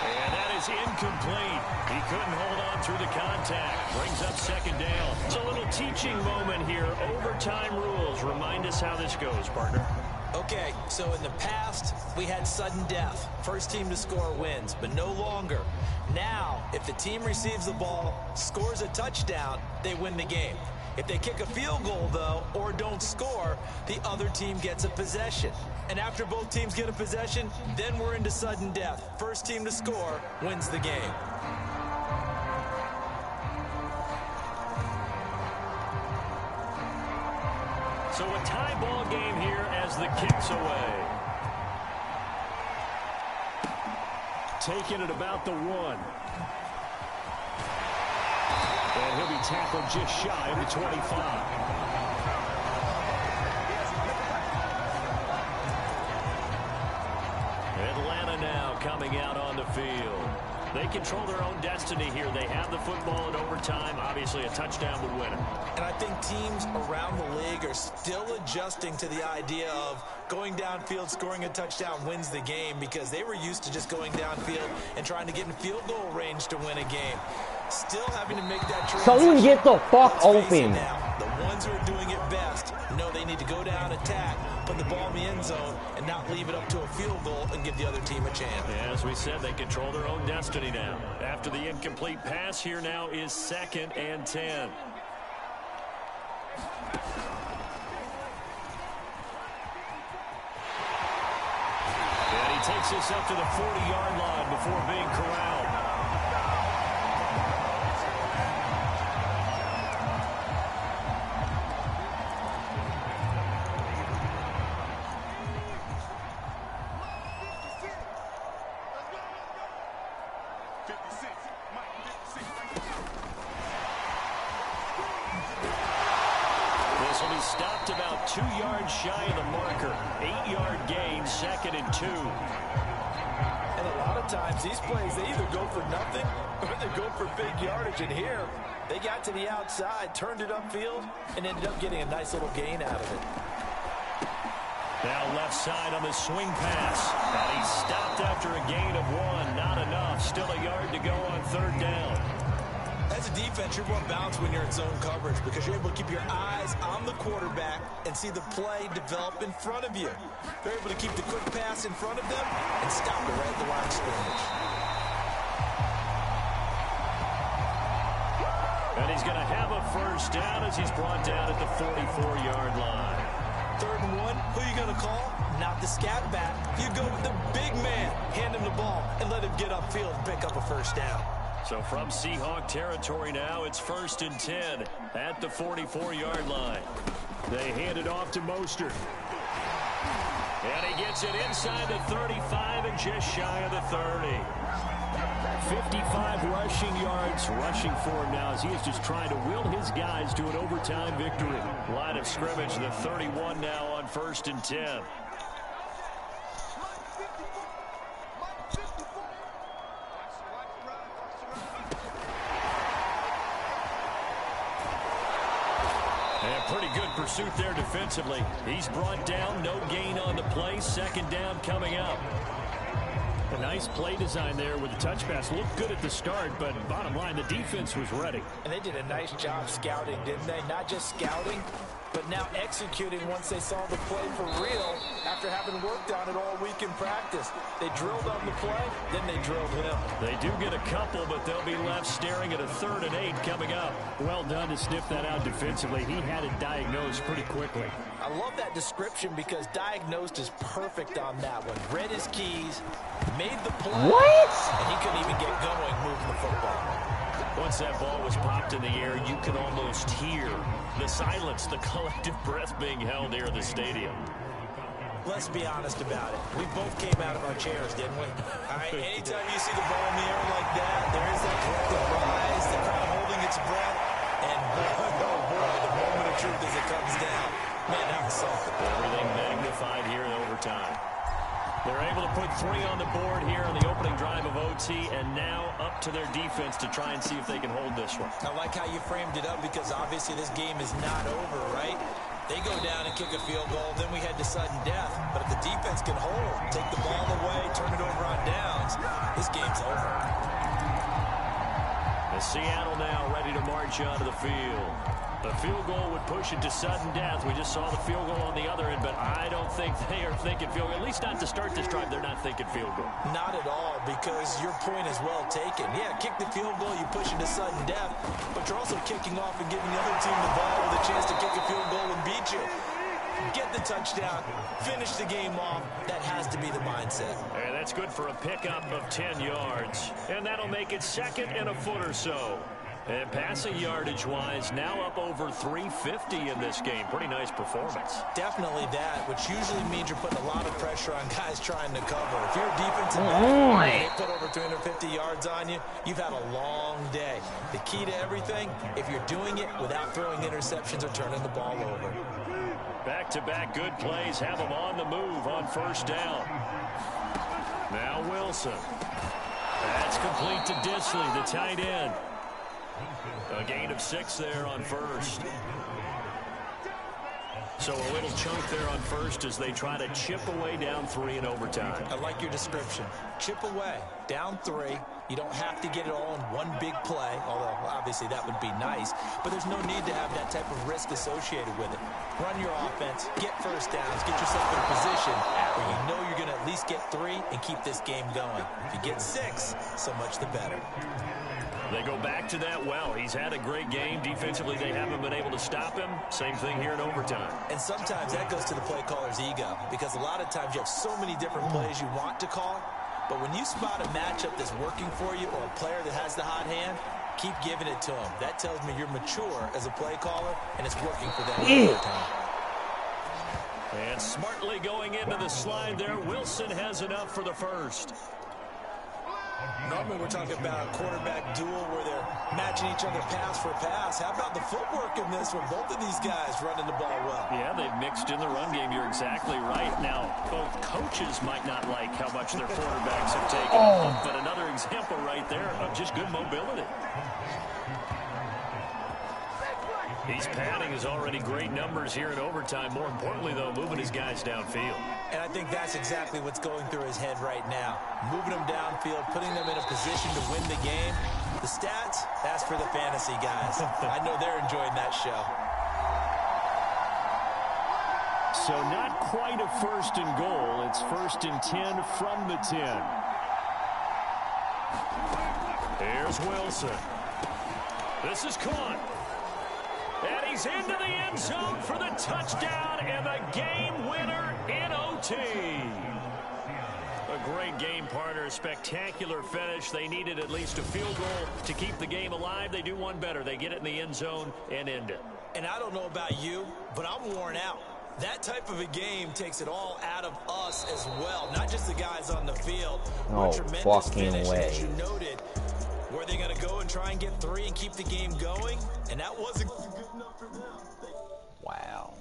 [SPEAKER 3] And that is incomplete. He couldn't hold on through the contact. Brings up 2nd down. It's a little teaching moment here. Overtime rules. Remind us how this goes, partner.
[SPEAKER 4] Okay, so in the past, we had sudden death. First team to score wins, but no longer. Now, if the team receives the ball, scores a touchdown, they win the game. If they kick a field goal, though, or don't score, the other team gets a possession. And after both teams get a possession, then we're into sudden death. First team to score wins the game.
[SPEAKER 3] So a tie ball game here as the kick's away. Taking it about the 1. And he'll be tackled just shy of the 25. Atlanta now coming out on the field. They control their own destiny here. They have the football in overtime. Obviously, a touchdown would win it.
[SPEAKER 4] And I think teams around the league are still adjusting to the idea of going downfield, scoring a touchdown wins the game, because they were used to just going downfield and trying to get in field goal range to win a game. Still having to make that transition.
[SPEAKER 2] Someone get the fuck open.
[SPEAKER 4] Now, the ones who are doing it best know they need to go down, attack, put the ball in the end zone, and not leave it up to a field goal and give the other team a chance.
[SPEAKER 3] As we said, they control their own destiny now. After the incomplete pass, here now is 2nd and 10. And he takes us up to the 40-yard line before being corralled. Stopped about 2 yards shy of the marker. 8-yard gain, 2nd and 2.
[SPEAKER 4] And a lot of times these plays, they either go for nothing or they go for big yardage. And here, they got to the outside, turned it upfield, and ended up getting a nice little gain out of it.
[SPEAKER 3] Now left side on the swing pass. And he stopped after a gain of 1. Not enough. Still a yard to go on 3rd down.
[SPEAKER 4] As a defense, you're more balanced when you're in zone coverage because you're able to keep your eyes on the quarterback and see the play develop in front of you. They're able to keep the quick pass in front of them and stop it right at the line of scrimmage.
[SPEAKER 3] And he's going to have a first down as he's brought down at the 44-yard line.
[SPEAKER 4] 3rd and 1, who are you going to call? Not the scat back. You go with the big man. Hand him the ball and let him get upfield and pick up a first down.
[SPEAKER 3] So from Seahawk territory now, it's 1st and 10 at the 44-yard line. They hand it off to Mostert. And he gets it inside the 35 and just shy of the 30. 55 rushing yards rushing for him now as he is just trying to will his guys to an overtime victory. Line of scrimmage, the 31 now on 1st and 10. Pretty good pursuit there defensively. He's brought down, no gain on the play. 2nd down coming up. A nice play design there with the touch pass. Looked good at the start, but bottom line, the defense was ready.
[SPEAKER 4] And they did a nice job scouting, didn't they? Not just scouting, but now executing once they saw the play for real after having worked on it all week in practice. They drilled on the play, then they drilled him.
[SPEAKER 3] They do get a couple, but they'll be left staring at a 3rd and 8 coming up. Well done to sniff that out defensively. He had it diagnosed pretty quickly.
[SPEAKER 4] I love that description because diagnosed is perfect on that one. Read his keys, made the play, and he couldn't even get going moving the football.
[SPEAKER 3] Once that ball was popped in the air, you could almost hear the silence, the collective breath being held here in the stadium.
[SPEAKER 4] Let's be honest about it. We both came out of our chairs, didn't we? All right, anytime you see the ball in the air like that, there is that collective rise, the crowd holding its breath, and oh boy, the moment of truth as it comes down. Man, that was something.
[SPEAKER 3] Everything magnified here in overtime. They're able to put 3 on the board here on the opening drive of OT, and now up to their defense to try and see if they can hold this one.
[SPEAKER 4] I like how you framed it up because obviously this game is not over, right? They go down and kick a field goal, then we head to sudden death. But if the defense can hold, take the ball away, turn it over on downs, this game's over.
[SPEAKER 3] The Seattle now ready to march onto the field. The field goal would push it to sudden death. We just saw the field goal on the other end, but I don't think they are thinking field goal. At least not to start this drive. They're not thinking field goal.
[SPEAKER 4] Not at all, because your point is well taken. Yeah, kick the field goal, you push it to sudden death, but you're also kicking off and giving the other team the ball with a chance to kick a field goal and beat you. Get the touchdown, finish the game off. That has to be the mindset.
[SPEAKER 3] And that's good for a pickup of 10 yards. And that'll make it 2nd and a foot or so. And passing yardage-wise, now up over 350 in this game. Pretty nice performance.
[SPEAKER 4] Definitely that, which usually means you're putting a lot of pressure on guys trying to cover. If you're a defensive back and they put over 350 yards on you, you've had a long day. The key to everything, if you're doing it without throwing interceptions or turning the ball over.
[SPEAKER 3] Back-to-back good plays have them on the move on 1st down. Now Wilson. That's complete to Disley, the tight end. A gain of 6 there on 1st. So a little chunk there on 1st as they try to chip away down 3 in overtime.
[SPEAKER 4] I like your description. Chip away, down 3. You don't have to get it all in one big play, although obviously that would be nice. But there's no need to have that type of risk associated with it. Run your offense, get 1st downs, get yourself in a position where you know you're going to at least get 3 and keep this game going. If you get 6, so much the better.
[SPEAKER 3] They go back to that well. He's had a great game. Defensively, they haven't been able to stop him. Same thing here in overtime.
[SPEAKER 4] And sometimes that goes to the play caller's ego, because a lot of times you have so many different plays you want to call, but when you spot a matchup that's working for you or a player that has the hot hand, keep giving it to him. That tells me you're mature as a play caller, and it's working for them all the time.
[SPEAKER 3] And smartly going into the slide there, Wilson has enough for the 1st.
[SPEAKER 4] Normally we're talking about a quarterback duel where they're matching each other pass for pass. How about the footwork in this one? Both of these guys running the ball well.
[SPEAKER 3] Yeah, they've mixed in the run game. You're exactly right. Now, both coaches might not like how much their quarterbacks have taken, but another example right there of just good mobility. He's padding his already great numbers here in overtime. More importantly, though, moving his guys downfield.
[SPEAKER 4] And I think that's exactly what's going through his head right now. Moving them downfield, putting them in a position to win the game. The stats, that's for the fantasy guys. I know they're enjoying that show.
[SPEAKER 5] So not quite a 1st and goal. It's 1st and 10 from the 10.
[SPEAKER 3] Here's Wilson. This is caught. And he's into the end zone for the touchdown and the game winner in OT. A great game partner, spectacular finish. They needed at least a field goal to keep the game alive. They do one better. They get it in the end zone and end it.
[SPEAKER 4] And I don't know about you, but I'm worn out. That type of a game takes it all out of us as well, not just the guys on the field.
[SPEAKER 2] No
[SPEAKER 4] tremendous
[SPEAKER 2] fucking
[SPEAKER 4] finish,
[SPEAKER 2] way.
[SPEAKER 4] as you noted. Were they going to go and try and get 3 and keep the game going? And that wasn't good enough for them.
[SPEAKER 2] Wow.